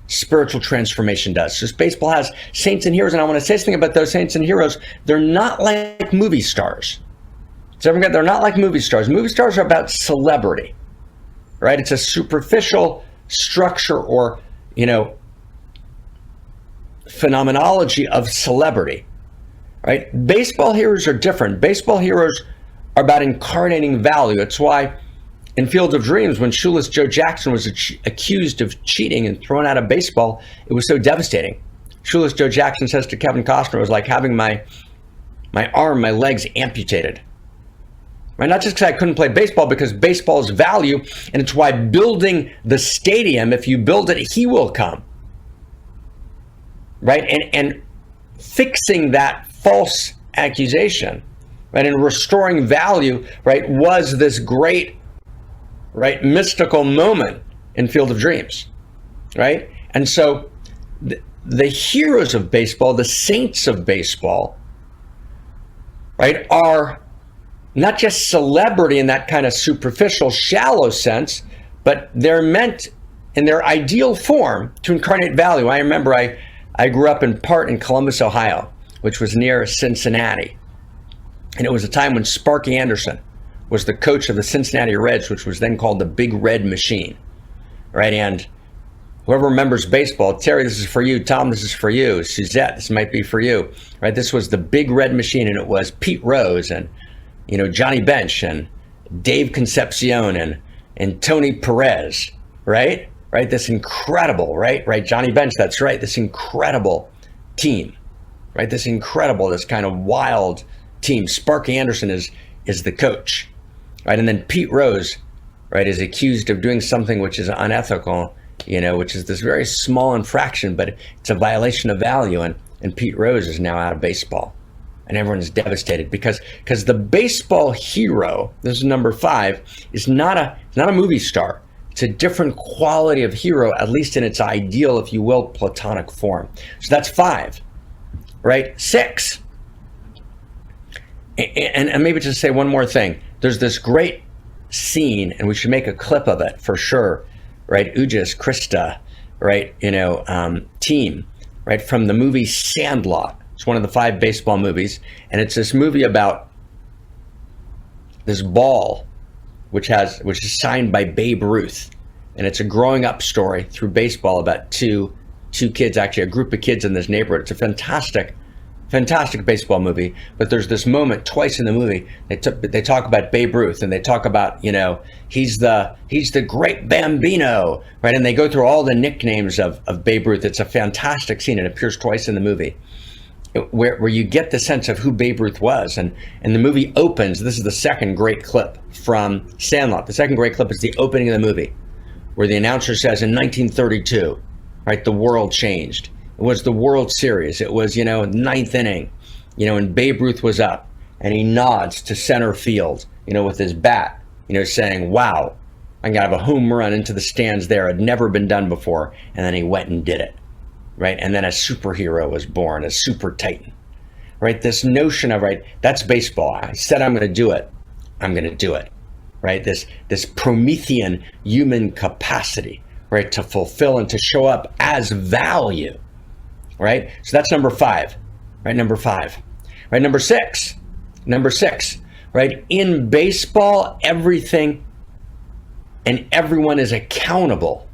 spiritual transformation does. So baseball has saints and heroes, and I want to say something about those saints and heroes. They're not like movie stars. They're not like movie stars. Movie stars are about celebrity, right? It's a superficial structure or, phenomenology of celebrity, right? Baseball heroes are different. Baseball heroes are about incarnating value. It's why in Field of Dreams, when Shoeless Joe Jackson was accused of cheating and thrown out of baseball, it was so devastating. Shoeless Joe Jackson says to Kevin Costner, it was like having my my legs amputated. Right? Not just because I couldn't play baseball, because baseball is value, and it's why building the stadium, if you build it, he will come. Right? And fixing that false accusation, right, and restoring value, right, was this great, right, mystical moment in Field of Dreams, right? And so the heroes of baseball, the saints of baseball, right, are not just celebrity in that kind of superficial, shallow sense, but they're meant in their ideal form to incarnate value. I remember I grew up in part in Columbus, Ohio, which was near Cincinnati. And it was a time when Sparky Anderson was the coach of the Cincinnati Reds, which was then called the Big Red Machine, right? And whoever remembers baseball, Terry, this is for you. Tom, this is for you. Suzette, this might be for you, right? This was the Big Red Machine, and it was Pete Rose and, Johnny Bench and Dave Concepcion and Tony Perez, right? Right, this incredible, right, Johnny Bench, that's right, this incredible team, right, this kind of wild team. Sparky Anderson is the coach, right, and then Pete Rose, right, is accused of doing something which is unethical, which is this very small infraction, but it's a violation of value, and Pete Rose is now out of baseball, and everyone is devastated because the baseball hero, this is number 5, is not a movie star. It's a different quality of hero, at least in its ideal, if you will, platonic form. So that's 5, right? 6. And maybe just say one more thing. There's this great scene, and we should make a clip of it for sure, right? Ujis, Krista, right? Team, right? From the movie Sandlot. It's one of the 5 baseball movies. And it's this movie about this ball, which is signed by Babe Ruth, and it's a growing up story through baseball about two kids, actually a group of kids in this neighborhood. It's a fantastic baseball movie. But there's this moment twice in the movie they talk about Babe Ruth, and they talk about he's the great Bambino, right? And they go through all the nicknames of Babe Ruth. It's a fantastic scene. It appears twice in the movie, where you get the sense of who Babe Ruth was. And the movie opens, this is the second great clip from Sandlot. The second great clip is the opening of the movie, where the announcer says, in 1932, right, the world changed. It was the World Series. It was, 9th inning, and Babe Ruth was up, and he nods to center field, with his bat, saying, wow, I'm gonna have a home run into the stands there. It had never been done before. And then he went and did it. Right? And then a superhero was born, a super titan, right? This notion of, right, that's baseball. I said I'm going to do it. I'm going to do it, right? This Promethean human capacity, right, to fulfill and to show up as value, right? So that's number 5, right? Number 5, right? Number 6, right? In baseball, everything and everyone is accountable.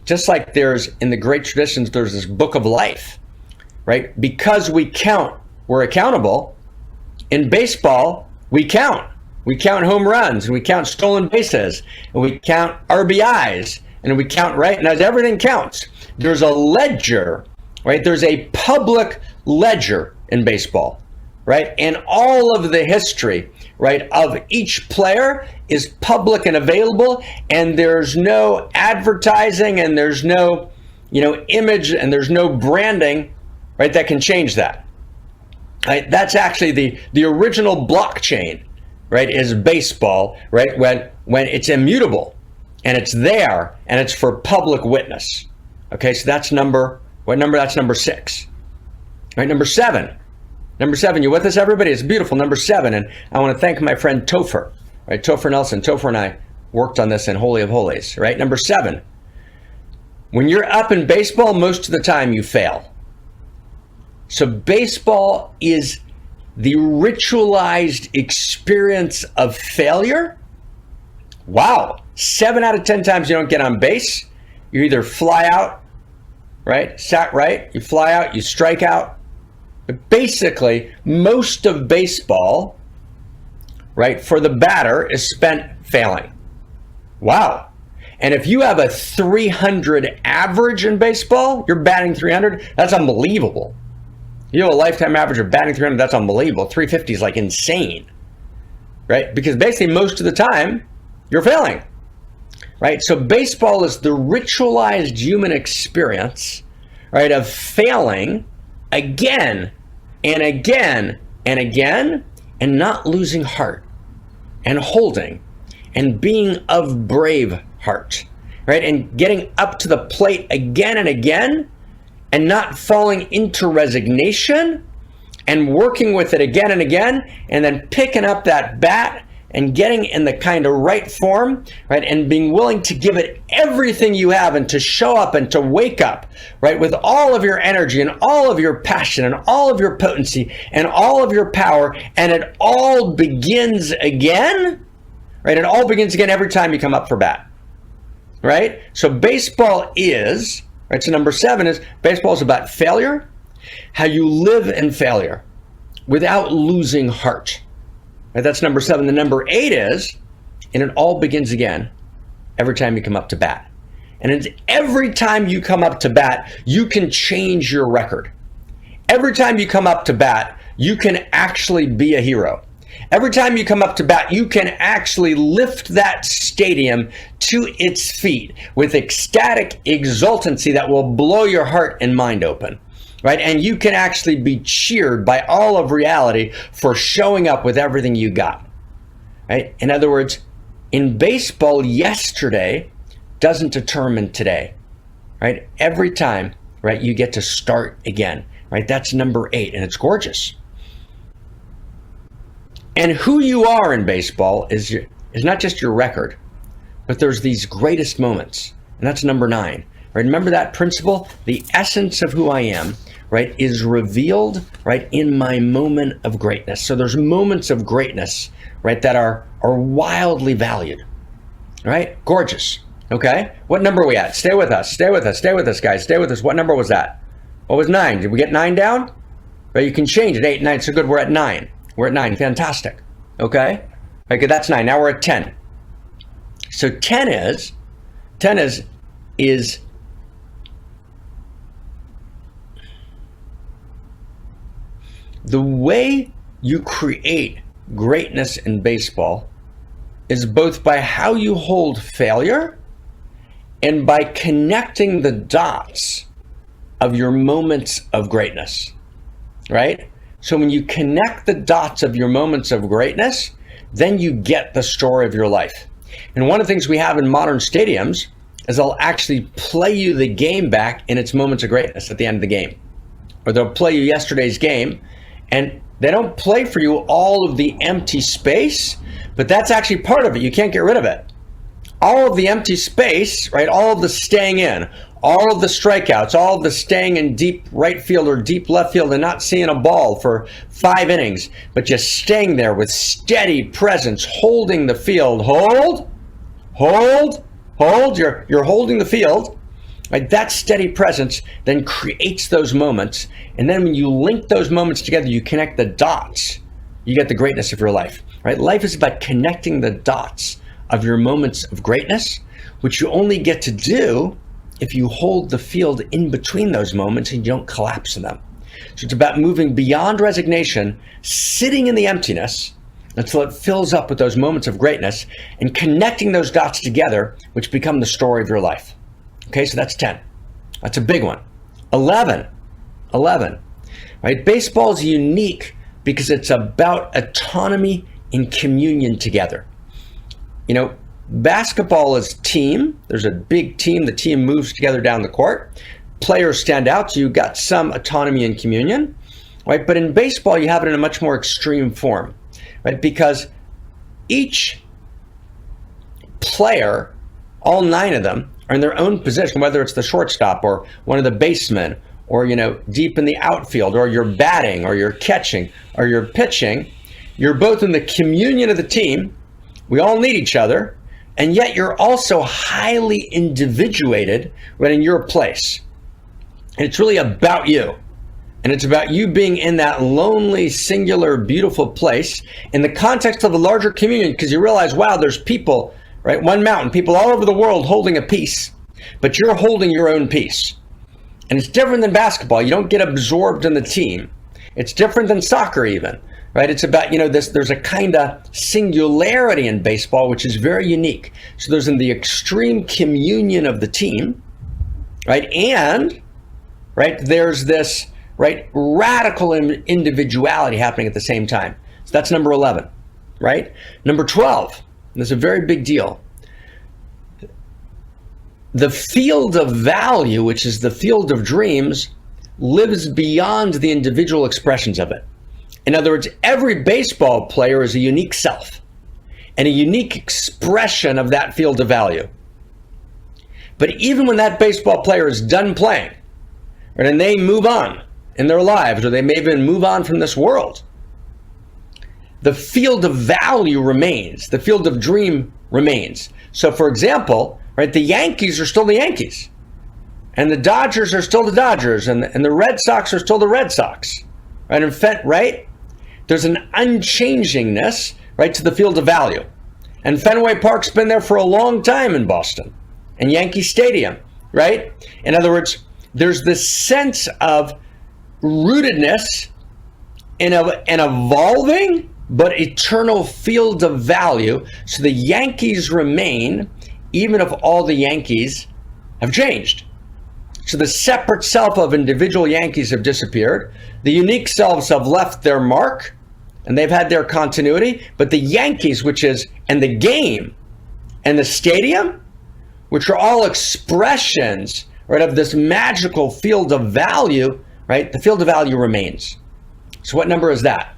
Just like there's, in the great traditions, there's this book of life, right? Because we count, we're accountable. In baseball, we count. We count home runs, and we count stolen bases, and we count RBIs, and we count, right? And as everything counts, there's a ledger, right? There's a public ledger in baseball, right? And all of the history, right, of each player is public and available, and there's no advertising and there's no, image and there's no branding, right, that can change that. Right? That's actually the original blockchain, right, is baseball, right, when it's immutable and it's there and it's for public witness. Okay, so that's that's number 6. Right, number 7. Number 7, you with us, everybody? It's beautiful, number 7. And I want to thank my friend Topher, right? Topher Nelson. Topher and I worked on this in Holy of Holies, right? Number 7, when you're up in baseball, most of the time you fail. So baseball is the ritualized experience of failure. Wow. 7 out of 10 times you don't get on base. You either fly out, right? Sat right, you fly out, you strike out. But basically, most of baseball, right, for the batter is spent failing. Wow. And if you have a 300 average in baseball, you're batting 300, that's unbelievable. You have a lifetime average of batting 300, that's unbelievable. 350 is like insane, right? Because basically most of the time, you're failing, right? So baseball is the ritualized human experience, right, of failing again and again and again, and not losing heart and holding and being of brave heart, right? And getting up to the plate again and again and not falling into resignation and working with it again and again, and then picking up that bat and getting in the kind of right form, right? And being willing to give it everything you have and to show up and to wake up, right? With all of your energy and all of your passion and all of your potency and all of your power. And it all begins again, right? It all begins again every time you come up for bat, right? So baseball is, right? So number 7 is baseball is about failure, how you live in failure without losing heart. Right, that's number 7. The number 8 is, and it all begins again every time you come up to bat. And it's every time you come up to bat, you can change your record. Every time you come up to bat, you can actually be a hero. Every time you come up to bat, you can actually lift that stadium to its feet with ecstatic exultancy that will blow your heart and mind open. Right? And you can actually be cheered by all of reality for showing up with everything you got. Right? In other words, in baseball, yesterday doesn't determine today. Right? Every time, right, you get to start again. Right? That's number 8, and it's gorgeous. And who you are in baseball is not just your record, but there's these greatest moments, and that's number 9. Right? Remember that principle? The essence of who I am, right, is revealed, right, in my moment of greatness. So there's moments of greatness, right, that are wildly valued, right? Gorgeous, okay? What number are we at? Stay with us, stay with us, stay with us, guys, stay with us. What number was that? What was 9? Did we get 9 down? Right, you can change it, 8, 9, so good, we're at 9. We're at 9, fantastic, okay? Okay, that's 9, now we're at 10. So 10 is the way you create greatness in baseball is both by how you hold failure and by connecting the dots of your moments of greatness, right? So when you connect the dots of your moments of greatness, then you get the story of your life. And one of the things we have in modern stadiums is they'll actually play you the game back in its moments of greatness at the end of the game. Or they'll play you yesterday's game, and they don't play for you all of the empty space, but that's actually part of it. You can't get rid of it. All of the empty space, right? All of the staying in, all of the strikeouts, all of the staying in deep right field or deep left field and not seeing a ball for 5 innings, but just staying there with steady presence, holding the field. Hold. You're holding the field. Right? That steady presence then creates those moments. And then when you link those moments together, you connect the dots, you get the greatness of your life. Right? Life is about connecting the dots of your moments of greatness, which you only get to do if you hold the field in between those moments and you don't collapse in them. So it's about moving beyond resignation, sitting in the emptiness, until it fills up with those moments of greatness and connecting those dots together, which become the story of your life. Okay, so that's 10. That's a big one. 11, right? Baseball is unique because it's about autonomy and communion together. You know, basketball is team. There's a big team. The team moves together down the court. Players stand out, so you've got some autonomy and communion, right? But in baseball, you have it in a much more extreme form, right? Because each player, all 9 of them, are in their own position, whether it's the shortstop or one of the basemen, or, you know, deep in the outfield, or you're batting, or you're catching, or you're pitching. You're both in the communion of the team. We all need each other, and yet you're also highly individuated right in your place. And it's really about you. And it's about you being in that lonely, singular, beautiful place in the context of a larger communion, because you realize, wow, there's people, right? One mountain, people all over the world holding a piece, but you're holding your own piece. And it's different than basketball. You don't get absorbed in the team. It's different than soccer even, right? It's about, you know, there's a kind of singularity in baseball, which is very unique. So there's in the extreme communion of the team, right? And, right, there's this, right, radical individuality happening at the same time. So that's number 11, right? Number 12, and this is a very big deal. The field of value, which is the field of dreams, lives beyond the individual expressions of it. In other words, every baseball player is a unique self and a unique expression of that field of value. But even when that baseball player is done playing, right, and they move on in their lives, or they may even move on from this world, the field of value remains. The field of dream remains. So, for example, right, the Yankees are still the Yankees, and the Dodgers are still the Dodgers, and the Red Sox are still the Red Sox, right? In fact, right, there's an unchangingness, right, to the field of value. And Fenway Park's been there for a long time in Boston, and Yankee Stadium, right? In other words, there's this sense of rootedness in an evolving but eternal field of value. So the Yankees remain, even if all the Yankees have changed. So the separate self of individual Yankees have disappeared. The unique selves have left their mark, and they've had their continuity. But the Yankees, which is, and the game, and the stadium, which are all expressions, right, of this magical field of value, right? The field of value remains. So what number is that?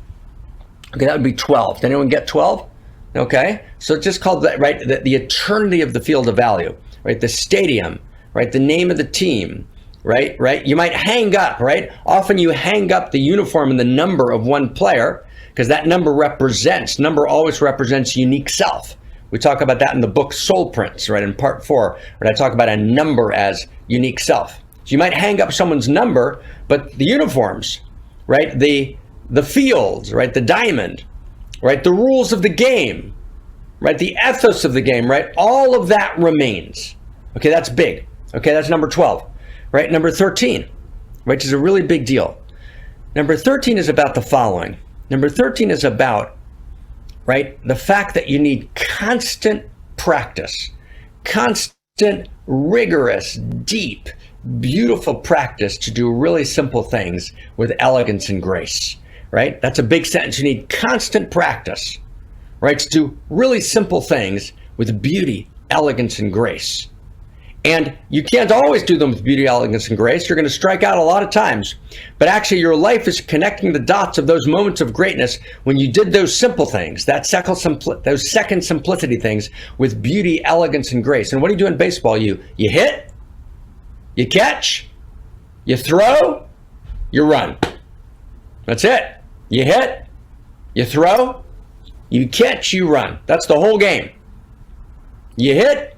Okay, that would be 12. Did anyone get 12? Okay, so it's just called that, right? The eternity of the field of value, right? The stadium, right? The name of the team, right? Right? You might hang up, right? Often you hang up the uniform and the number of one player because that number always represents unique self. We talk about that in the book Soul Prints, right? In part 4, where I talk about a number as unique self. So you might hang up someone's number, but the uniforms, right? The fields, right? The diamond, right? The rules of the game, right? The ethos of the game, right? All of that remains. Okay, that's big. Okay, that's number 12, right? Number 13, which is a really big deal. Number 13 is about the following. Number 13 is about, right, the fact that you need constant practice, constant, rigorous, deep, beautiful practice to do really simple things with elegance and grace, right? That's a big sentence. You need constant practice, right, to do really simple things with beauty, elegance, and grace. And you can't always do them with beauty, elegance, and grace. You're going to strike out a lot of times. But actually, your life is connecting the dots of those moments of greatness when you did those simple things, those second simplicity things with beauty, elegance, and grace. And what do you do in baseball? You hit, you catch, you throw, you run. That's it. You hit, you throw, you catch, you run. That's the whole game. You hit,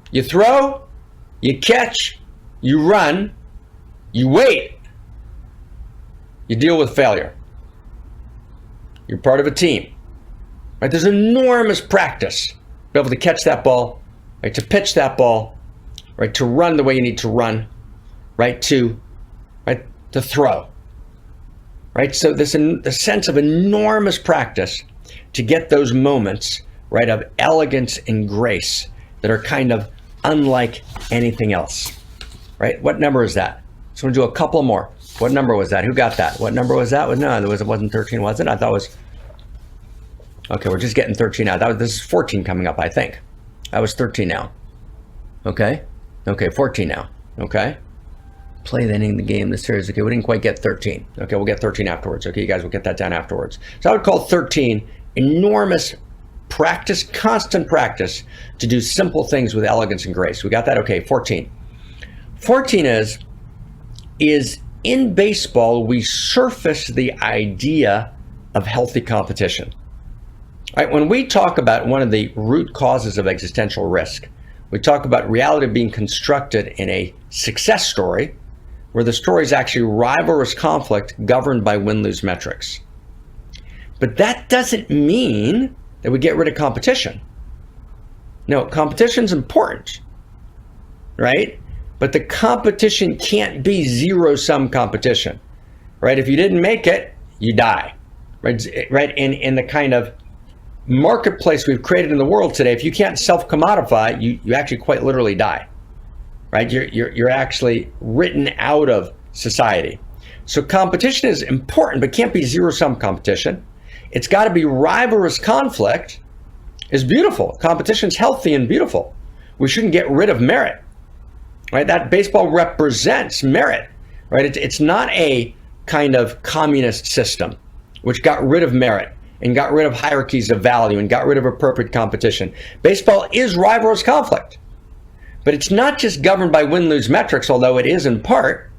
you throw, you catch, you run, you wait, you deal with failure. You're part of a team, right? There's enormous practice to be able to catch that ball, right? To pitch that ball, right? To run the way you need to run, right? To throw, right? So there's the sense of enormous practice to get those moments, right, of elegance and grace that are kind of unlike anything else, right? What number is that? So I'm gonna do a couple more. What number was that? Who got that? What number was that? No, it wasn't 13, was it? I thought it was, okay, we're just getting 13 now. This is 14 coming up, I think. That was 13 now. Okay, 14 now, okay? Play the ending of the game, the series. Okay, we didn't quite get 13. Okay, we'll get 13 afterwards. Okay, you guys will get that down afterwards. So I would call 13 enormous practice, constant practice to do simple things with elegance and grace. We got that? Okay, 14. 14 is in baseball, we surface the idea of healthy competition. All right, when we talk about one of the root causes of existential risk, we talk about reality being constructed in a success story where the story is actually rivalrous conflict governed by win-lose metrics. But that doesn't mean that we get rid of competition. No, competition's important, right? But the competition can't be zero-sum competition, right? If you didn't make it, you die, right? In the kind of marketplace we've created in the world today, if you can't self-commodify, you actually quite literally die, right? You're actually written out of society. So competition is important, but can't be zero-sum competition. It's got to be rivalrous conflict is beautiful. Competition's healthy and beautiful. We shouldn't get rid of merit, right? That baseball represents merit, right? It's not a kind of communist system which got rid of merit and got rid of hierarchies of value and got rid of appropriate competition. Baseball is rivalrous conflict, but it's not just governed by win-lose metrics, although it is in part,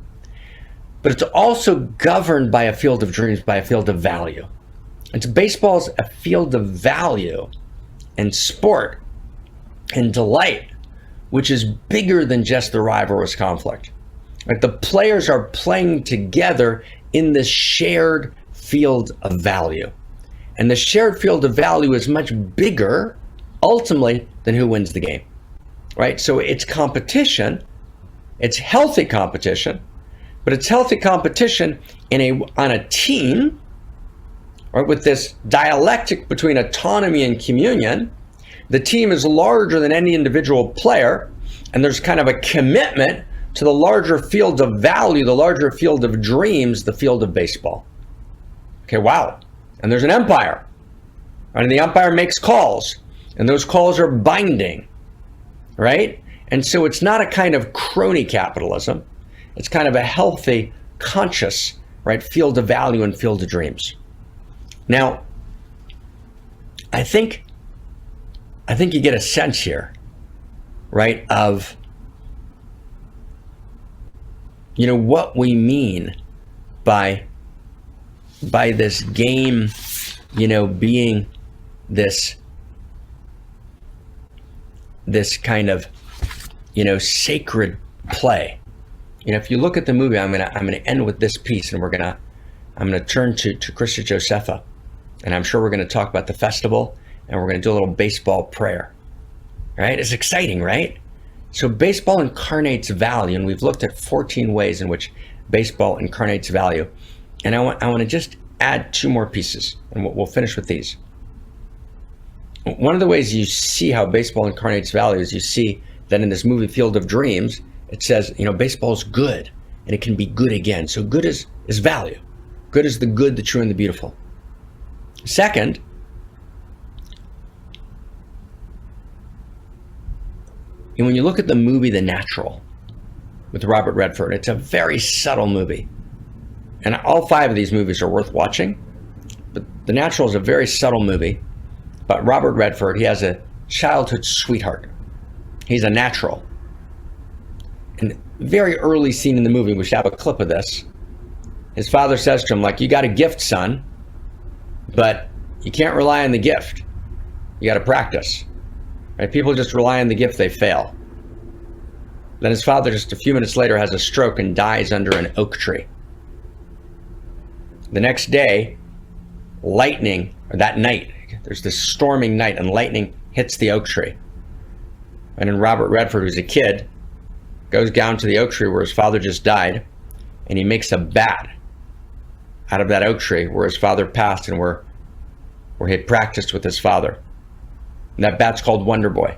but it's also governed by a field of dreams, by a field of value. And so baseball's a field of value and sport and delight, which is bigger than just the rivalrous conflict. Like the players are playing together in this shared field of value. And the shared field of value is much bigger, ultimately, than who wins the game, right? So it's competition, it's healthy competition, but it's healthy competition on a team, right? With this dialectic between autonomy and communion. The team is larger than any individual player, and there's kind of a commitment to the larger field of value, the larger field of dreams, the field of baseball. Okay, wow. And there's an umpire, right? And the umpire makes calls, and those calls are binding, right? And so it's not a kind of crony capitalism. It's kind of a healthy, conscious, right, field of value and field of dreams. Now, I think you get a sense here, right, of, you know, what we mean by this game, you know, being this kind of, you know, sacred play. You know, if you look at the movie, I'm gonna end with this piece, and I'm gonna turn to Krista Josepha, and I'm sure we're gonna talk about the festival, and we're gonna do a little baseball prayer. Right? It's exciting, right? So baseball incarnates value, and we've looked at 14 ways in which baseball incarnates value. And I want to just add two more pieces, and we'll finish with these. One of the ways you see how baseball incarnates value is you see that in this movie Field of Dreams, it says, you know, baseball's good, and it can be good again. So good is value. Good is the good, the true, and the beautiful. Second, and when you look at the movie The Natural with Robert Redford, it's a very subtle movie. And all 5 of these movies are worth watching. But The Natural is a very subtle movie about Robert Redford. He has a childhood sweetheart. He's a natural. And very early scene in the movie, we should have a clip of this. His father says to him, like, you got a gift, son, but you can't rely on the gift. You got to practice. Right? People just rely on the gift, they fail. Then his father, just a few minutes later, has a stroke and dies under an oak tree. The next day, lightning, or that night, there's this storming night, and lightning hits the oak tree. And then Robert Redford, who's a kid, goes down to the oak tree where his father just died, and he makes a bat out of that oak tree where his father passed and where where he had practiced with his father. And that bat's called Wonder Boy.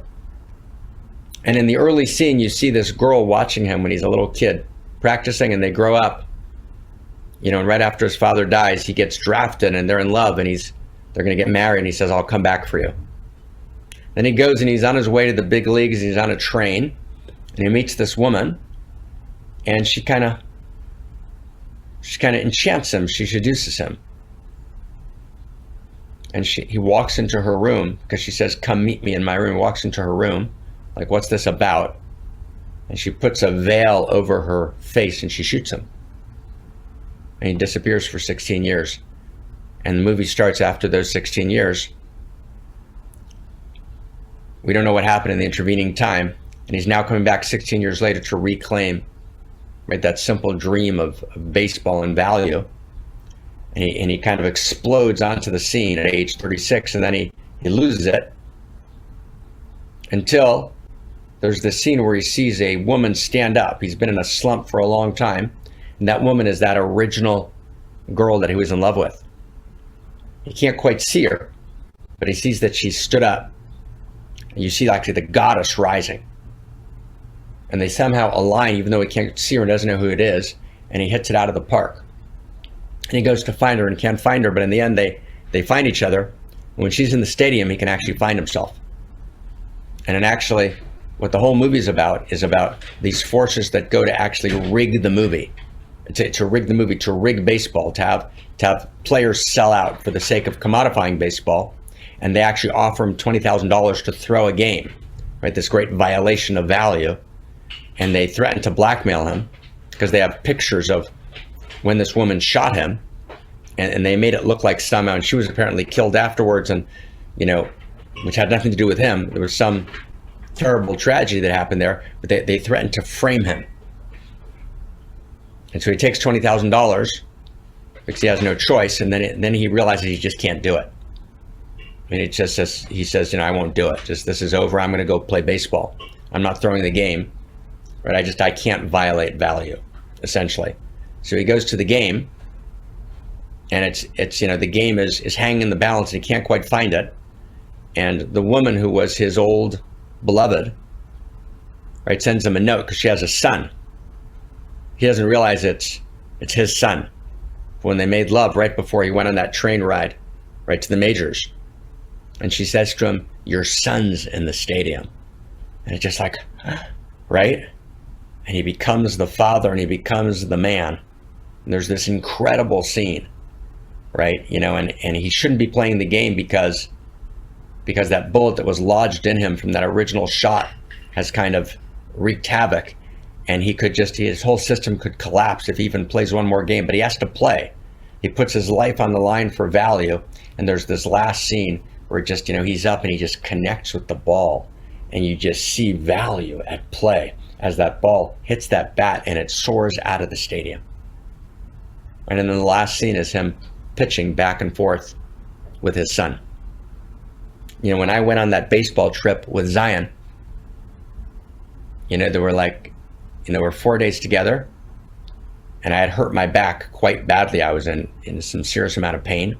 And in the early scene, you see this girl watching him when he's a little kid, practicing, and they grow up. And right after his father dies, he gets drafted and they're in love, and they're going to get married, and he says, I'll come back for you. Then he goes and he's on his way to the big leagues. He's on a train and he meets this woman, and she kind of enchants him. She seduces him. And he walks into her room because she says, come meet me in my room. He walks into her room, like, what's this about? And she puts a veil over her face and she shoots him. And he disappears for 16 years. And the movie starts after those 16 years. We don't know what happened in the intervening time. And he's now coming back 16 years later to reclaim, right, that simple dream of baseball and value. And he kind of explodes onto the scene at age 36, and then he loses it until there's this scene where he sees a woman stand up. He's been in a slump for a long time, and that woman is that original girl that he was in love with. He can't quite see her, but he sees that she stood up. And you see actually the goddess rising. And they somehow align, even though he can't see her and doesn't know who it is, and he hits it out of the park. And he goes to find her and can't find her, but in the end they find each other. And when she's in the stadium, he can actually find himself. And then actually, what the whole movie is about these forces that go to actually rig the movie, to rig the movie, to rig baseball, to have players sell out for the sake of commodifying baseball. And they actually offer him $20,000 to throw a game, right? This great violation of value. And they threaten to blackmail him because they have pictures of when this woman shot him, and they made it look like somehow, and she was apparently killed afterwards, and which had nothing to do with him. There was some terrible tragedy that happened there, but they threatened to frame him. And so he takes $20,000 because he has no choice, and then he realizes he just can't do it. I mean, it just says, he says, I won't do it. Just, this is over. I'm going to go play baseball. I'm not throwing the game, right? I can't violate value, essentially. So he goes to the game, and it's the game is hanging in the balance, and he can't quite find it. And the woman who was his old beloved, right, sends him a note because she has a son. He doesn't realize it's his son. When they made love right before he went on that train ride, right to the majors. And she says to him, your son's in the stadium. And it's just like, right? And he becomes the father, and he becomes the man. And there's this incredible scene, right? And he shouldn't be playing the game because that bullet that was lodged in him from that original shot has kind of wreaked havoc. And his whole system could collapse if he even plays one more game, but he has to play. He puts his life on the line for value. And there's this last scene where just, he's up and he just connects with the ball, and you just see value at play as that ball hits that bat and it soars out of the stadium. And then the last scene is him pitching back and forth with his son. When I went on that baseball trip with Zion, there were 4 days together, and I had hurt my back quite badly. I was in some serious amount of pain.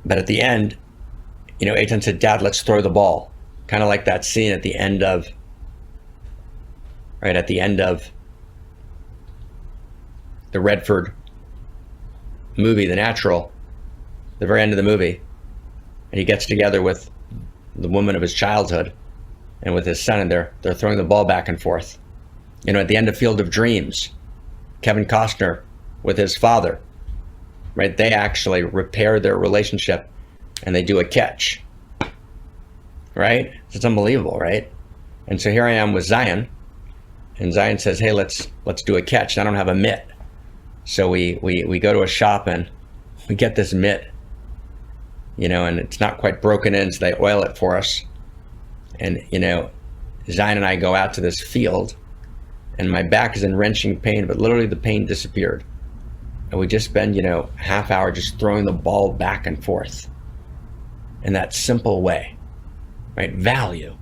But at the end, Eitan said, Dad, let's throw the ball. Kind of like that scene at the end of the Redford movie, The Natural, the very end of the movie. And he gets together with the woman of his childhood and with his son, and they're throwing the ball back and forth. At the end of Field of Dreams, Kevin Costner with his father, right? They actually repair their relationship and they do a catch, right? It's unbelievable, right? And so here I am with Zion, and Zion says, hey, let's do a catch. And I don't have a mitt. So we go to a shop and we get this mitt, and it's not quite broken in, so they oil it for us. And, Zion and I go out to this field, and my back is in wrenching pain, but literally the pain disappeared. And we just spend, half hour just throwing the ball back and forth in that simple way, right? Value,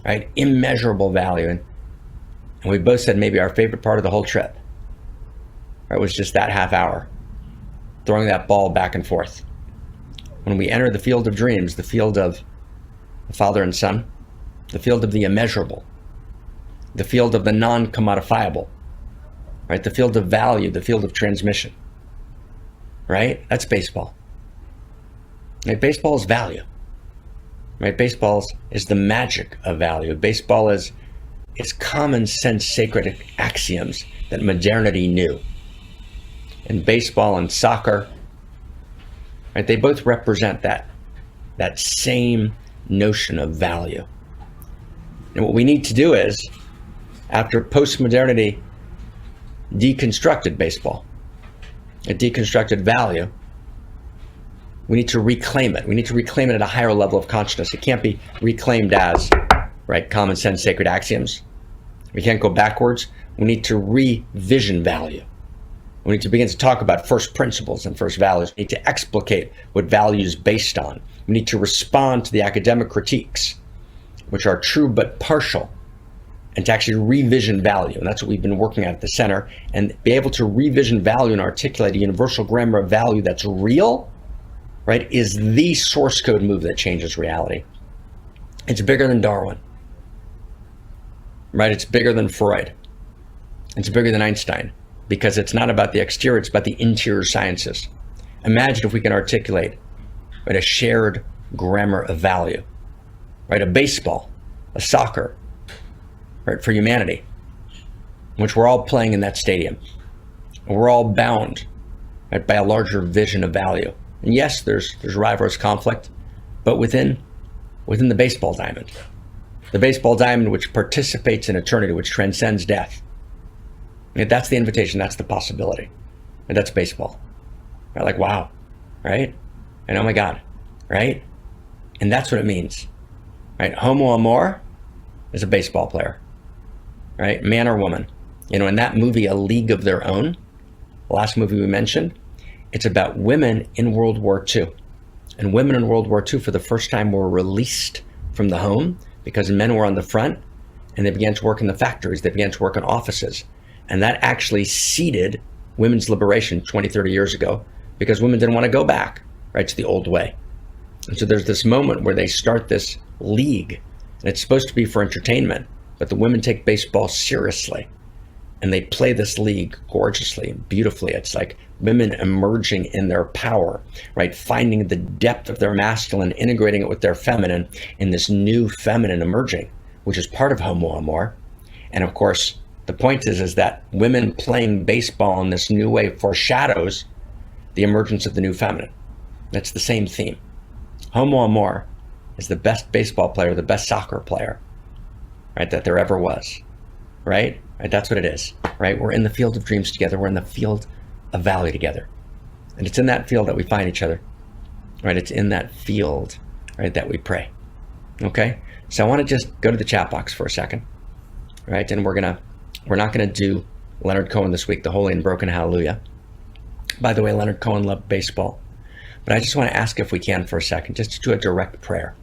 right? Immeasurable value. And we both said maybe our favorite part of the whole trip, right, was just that half hour. throwing that ball back and forth. When we enter the field of dreams, the field of the Father and Son, the field of the immeasurable, the field of the non-commodifiable, right? The field of value, the field of transmission, right? That's baseball. Right? Baseball is value, right? Baseball is the magic of value. Baseball is common sense, sacred axioms that modernity knew. And baseball and soccer, right? They both represent that same notion of value. And what we need to do is, after postmodernity deconstructed baseball, it deconstructed value, we need to reclaim it. We need to reclaim it at a higher level of consciousness. It can't be reclaimed as, right, common sense, sacred axioms. We can't go backwards. We need to revision value. We need to begin to talk about first principles and first values. We need to explicate what value is based on. We need to respond to the academic critiques, which are true but partial, and to actually revision value. And that's what we've been working at the center, and be able to revision value and articulate a universal grammar of value that's real, right, is the source code move that changes reality. It's bigger than Darwin, right? It's bigger than Freud. It's bigger than Einstein, because it's not about the exterior, it's about the interior sciences. Imagine if we can articulate, right, a shared grammar of value, right? A baseball, a soccer, right, for humanity, which we're all playing in that stadium. And we're all bound, right, by a larger vision of value. And yes, there's rivalrous conflict, but within the baseball diamond. The baseball diamond which participates in eternity, which transcends death. And that's the invitation, that's the possibility. And that's baseball. Right? Like, wow, right? And oh my God, right? And that's what it means. Right? Homo Amor is a baseball player. Right? Man or woman. You know, in that movie, A League of Their Own, the last movie we mentioned, it's about women in World War II. And women in World War II, for the first time, were released from the home because men were on the front, and they began to work in the factories. They began to work in offices. And that actually seeded women's liberation 20, 30 years ago, because women didn't want to go back, right, to the old way. And so there's this moment where they start this league, and it's supposed to be for entertainment, but the women take baseball seriously. And they play this league gorgeously and beautifully. It's like women emerging in their power, right? Finding the depth of their masculine, integrating it with their feminine in this new feminine emerging, which is part of Homo Amor. And of course, the point is that women playing baseball in this new way foreshadows the emergence of the new feminine. That's the same theme. Homo Amor is the best baseball player, the best soccer player, right, that there ever was, right? Right, that's what it is, right? We're in the field of dreams together. We're in the field of value together. And it's in that field that we find each other, right? It's in that field, right, that we pray, okay? So I want to just go to the chat box for a second, right? And we're not gonna do Leonard Cohen this week, the Holy and Broken Hallelujah. By the way, Leonard Cohen loved baseball. But I just want to ask, if we can for a second, just to do a direct prayer.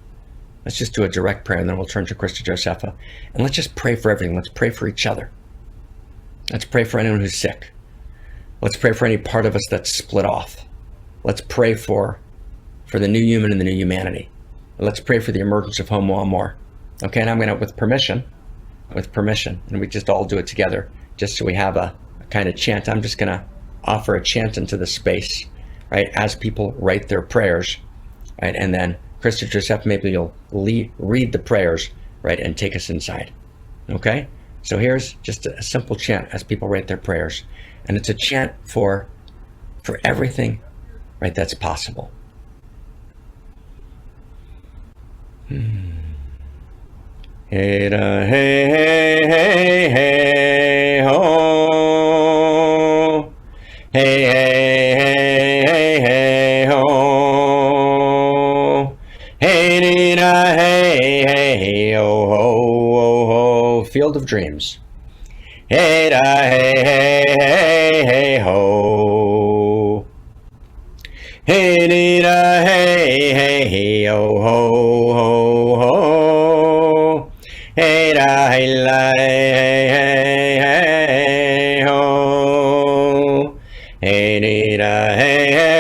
Let's just do a direct prayer, and then we'll turn to Krista Josepha. And let's just pray for everything. Let's pray for each other. Let's pray for anyone who's sick. Let's pray for any part of us that's split off. Let's pray for the new human and the new humanity. Let's pray for the emergence of Homo Amor. Okay, and I'm gonna, with permission, and we just all do it together, just so we have a kind of chant. I'm just gonna offer a chant into the space, right, as people write their prayers, right, and then Krista Joseph, maybe you'll read the prayers, right, and take us inside, okay? So here's just a simple chant as people write their prayers. And it's a chant for everything, right, that's possible. Hey da hey hey hey hey ho. Hey hey hey hey hey ho. Hey dee da hey hey hey oh ho oh ho. Field of Dreams. Hey da hey hey hey hey ho. Hey dee da hey hey hey oh ho ho ho. Hey da hey la hey hey hey ho. Hey dee da hey hey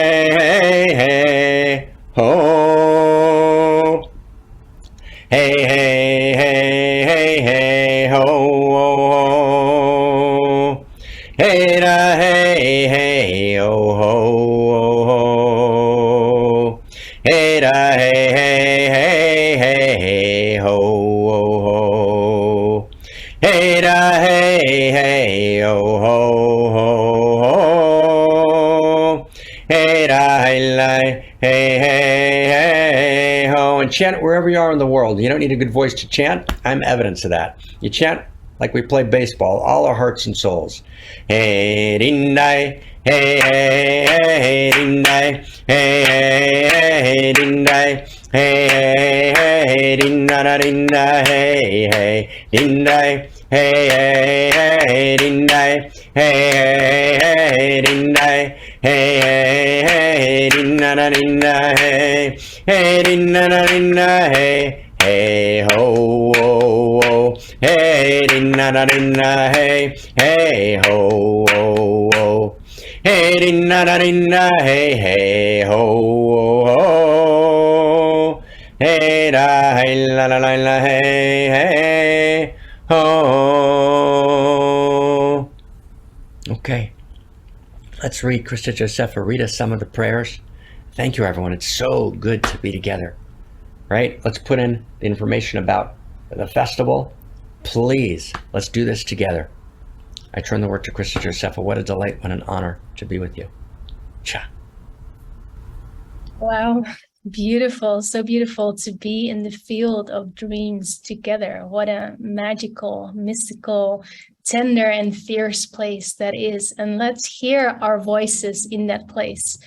hey, hey, oh, ho, oh, ho. Hey, da, hey, hey, hey, hey, hey, ho, oh, ho. Hey, da, hey, hey, oh, ho, ho, ho. Hey, da, hey, hey, hey, hey, ho. And chant wherever you are in the world. You don't need a good voice to chant. I'm evidence of that. You chant like we play baseball, all our hearts and souls. Hey, ding, hey, hey, hey, ding, hey, hey, ding, hey, hey, ding, ding, hey, hey, ding, hey, hey, ding, hey, hey, ding, hey, ding, hey, hey, ding, hey, hey, ho, ho, ho. Hey, dinna, hey, hey, ho, ho, ho. Hey, dinna, hey, hey, ho, ho, ho. Hey, da, hey, la, la, la, la, hey, hey, ho. Okay, let's read. Krista Josepha, read us some of the prayers. Thank you, everyone. It's so good to be together, right? Let's put in the information about the festival. Please, let's do this together. I turn the word to Krista Josepha. What a delight, what an honor to be with you. Cha. Wow, beautiful. So beautiful to be in the field of dreams together. What a magical, mystical, tender and fierce place that is. And let's hear our voices in that place.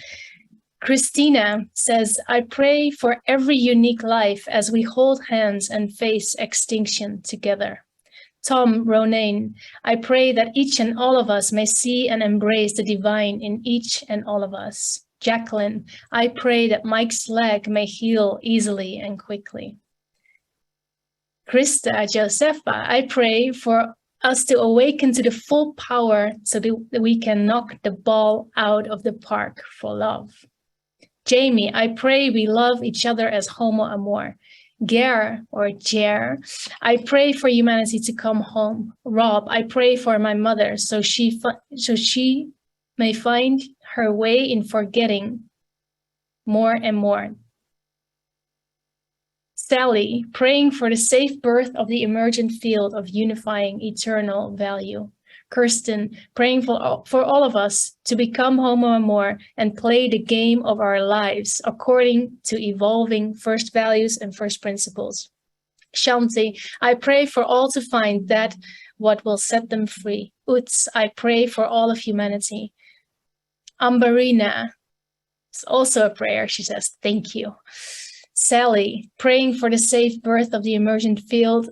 Kristina says, I pray for every unique life as we hold hands and face extinction together. Tom Ronaine, I pray that each and all of us may see and embrace the divine in each and all of us. Jacqueline, I pray that Mike's leg may heal easily and quickly. Krista Josepha, I pray for us to awaken to the full power so that we can knock the ball out of the park for love. Jamie, I pray we love each other as Homo Amor. Ger, or Jer, I pray for humanity to come home. Rob, I pray for my mother so she may find her way in forgetting more and more. Sally, praying for the safe birth of the emergent field of unifying eternal value. Kirsten, praying for all of us to become Homo Amor and play the game of our lives according to evolving first values and first principles. Shanti, I pray for all to find that what will set them free. Uts, I pray for all of humanity. Ambarina, it's also a prayer. She says, thank you. Sally, praying for the safe birth of the emergent field.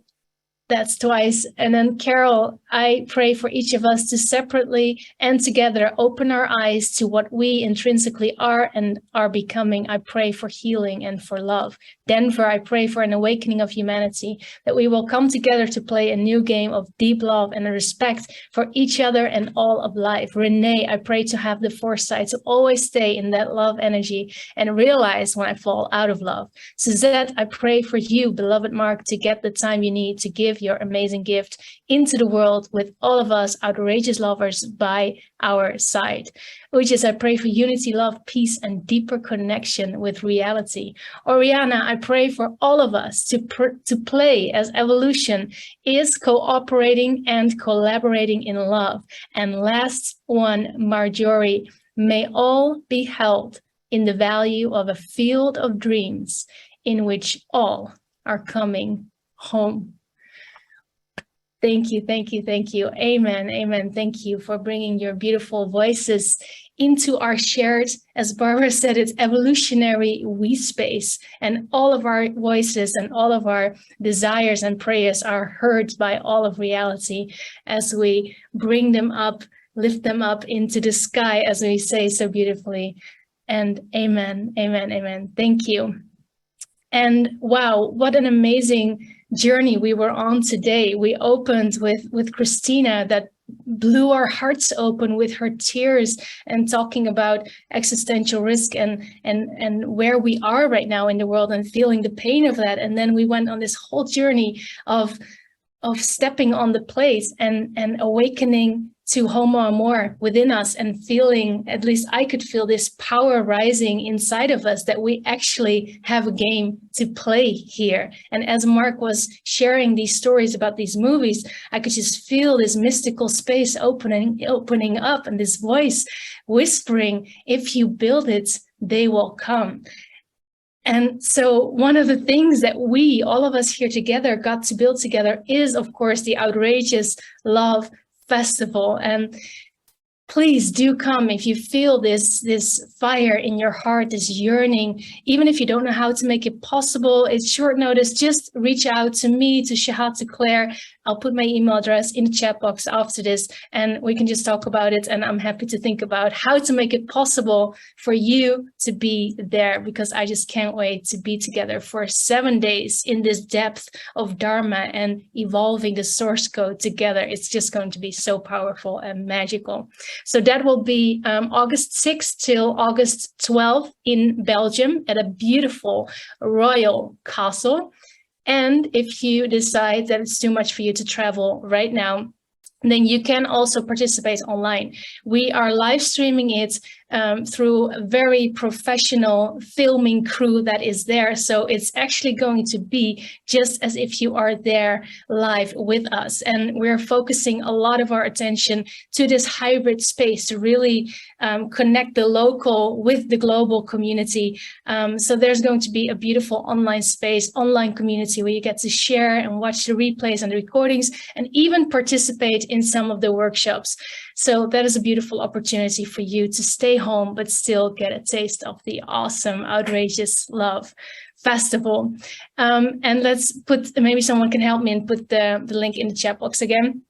That's twice. And then Carol, I pray for each of us to separately and together open our eyes to what we intrinsically are and are becoming. I pray for healing and for love. Denver, I pray for an awakening of humanity, that we will come together to play a new game of deep love and respect for each other and all of life. Renee, I pray to have the foresight to always stay in that love energy and realize when I fall out of love. Suzette, I pray for you, beloved Mark, to get the time you need to give your amazing gift into the world with all of us outrageous lovers by our side. Ujas, I pray for unity, love, peace, and deeper connection with reality. Oriana, I pray for all of us to play as evolution is cooperating and collaborating in love. And last one, Marjorie, may all be held in the value of a field of dreams in which all are coming home. Thank you, thank you, thank you. Amen, amen. Thank you for bringing your beautiful voices into our shared, as Barbara said, it's evolutionary we space. And all of our voices and all of our desires and prayers are heard by all of reality as we bring them up, lift them up into the sky, as we say so beautifully. And amen, amen, amen. Thank you. And wow, what an amazing journey we were on today. We opened with Kristina that blew our hearts open with her tears and talking about existential risk and where we are right now in the world and feeling the pain of that. And then we went on this whole journey of stepping on the plate and awakening to Homo Amor within us and feeling, at least I could feel this power rising inside of us that we actually have a game to play here. And as Marc was sharing these stories about these movies, I could just feel this mystical space opening up, and this voice whispering, if you build it, they will come. And so one of the things that we, all of us here together, got to build together is, of course, the Outrageous Love Festival. And please do come if you feel this fire in your heart, this yearning. Even if you don't know how to make it possible, it's short notice, just reach out to me, to Shahad, to Claire. I'll put my email address in the chat box after this, and we can just talk about it. And I'm happy to think about how to make it possible for you to be there, because I just can't wait to be together for 7 days in this depth of Dharma and evolving the source code together. It's just going to be so powerful and magical. So that will be August 6th till August 12th in Belgium at a beautiful royal castle. And if you decide that it's too much for you to travel right now, then you can also participate online. We are live streaming it through a very professional filming crew that is there. So it's actually going to be just as if you are there live with us. And we're focusing a lot of our attention to this hybrid space to really connect the local with the global community. So there's going to be a beautiful online space, online community where you get to share and watch the replays and the recordings and even participate in some of the workshops. So that is a beautiful opportunity for you to stay home, but still get a taste of the awesome Outrageous Love Festival. And let's put, maybe someone can help me and put the link in the chat box again.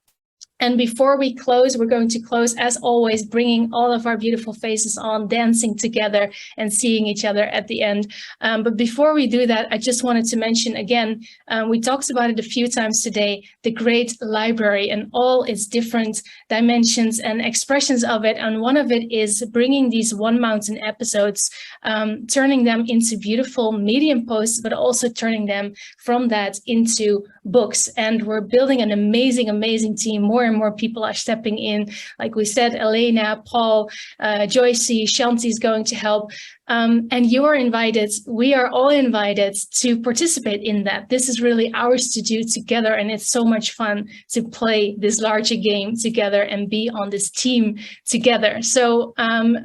And before we close, we're going to close, as always, bringing all of our beautiful faces on, dancing together and seeing each other at the end. But before we do that, I just wanted to mention again, we talked about it a few times today, the great library and all its different dimensions and expressions of it. And one of it is bringing these One Mountain episodes, turning them into beautiful Medium posts, but also turning them from that into books. And we're building an amazing, amazing team. More and more people are stepping in. Like we said, Elena, Paul, Joycey, Shanti is going to help. And you are invited. We are all invited to participate in that. This is really ours to do together. And it's so much fun to play this larger game together and be on this team together. So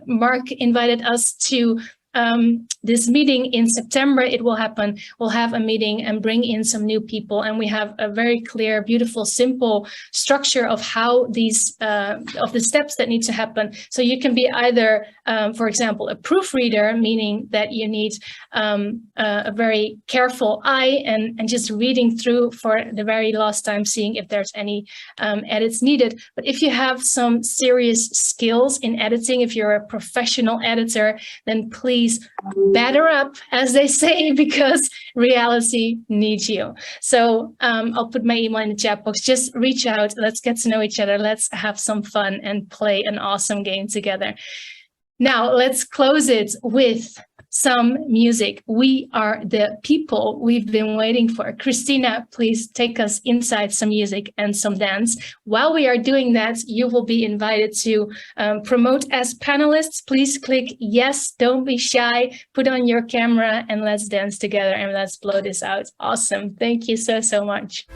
Marc invited us to this meeting in September. It will happen. We'll have a meeting and bring in some new people. And we have a very clear, beautiful, simple structure of how these, of the steps that need to happen. So you can be either, for example, a proofreader, meaning that you need a very careful eye and just reading through for the very last time, seeing if there's any edits needed. But if you have some serious skills in editing, if you're a professional editor, then please batter up, as they say, because reality needs you. So I'll put my email in the chat box. Just reach out. Let's get to know each other. Let's have some fun and play an awesome game together. Now, let's close it with some music. We are the people we've been waiting for. Kristina, please take us inside some music and some dance. While we are doing that, you will be invited to promote as panelists. Please click yes, don't be shy, put on your camera and let's dance together and let's blow this out. Awesome. Thank you so, so much.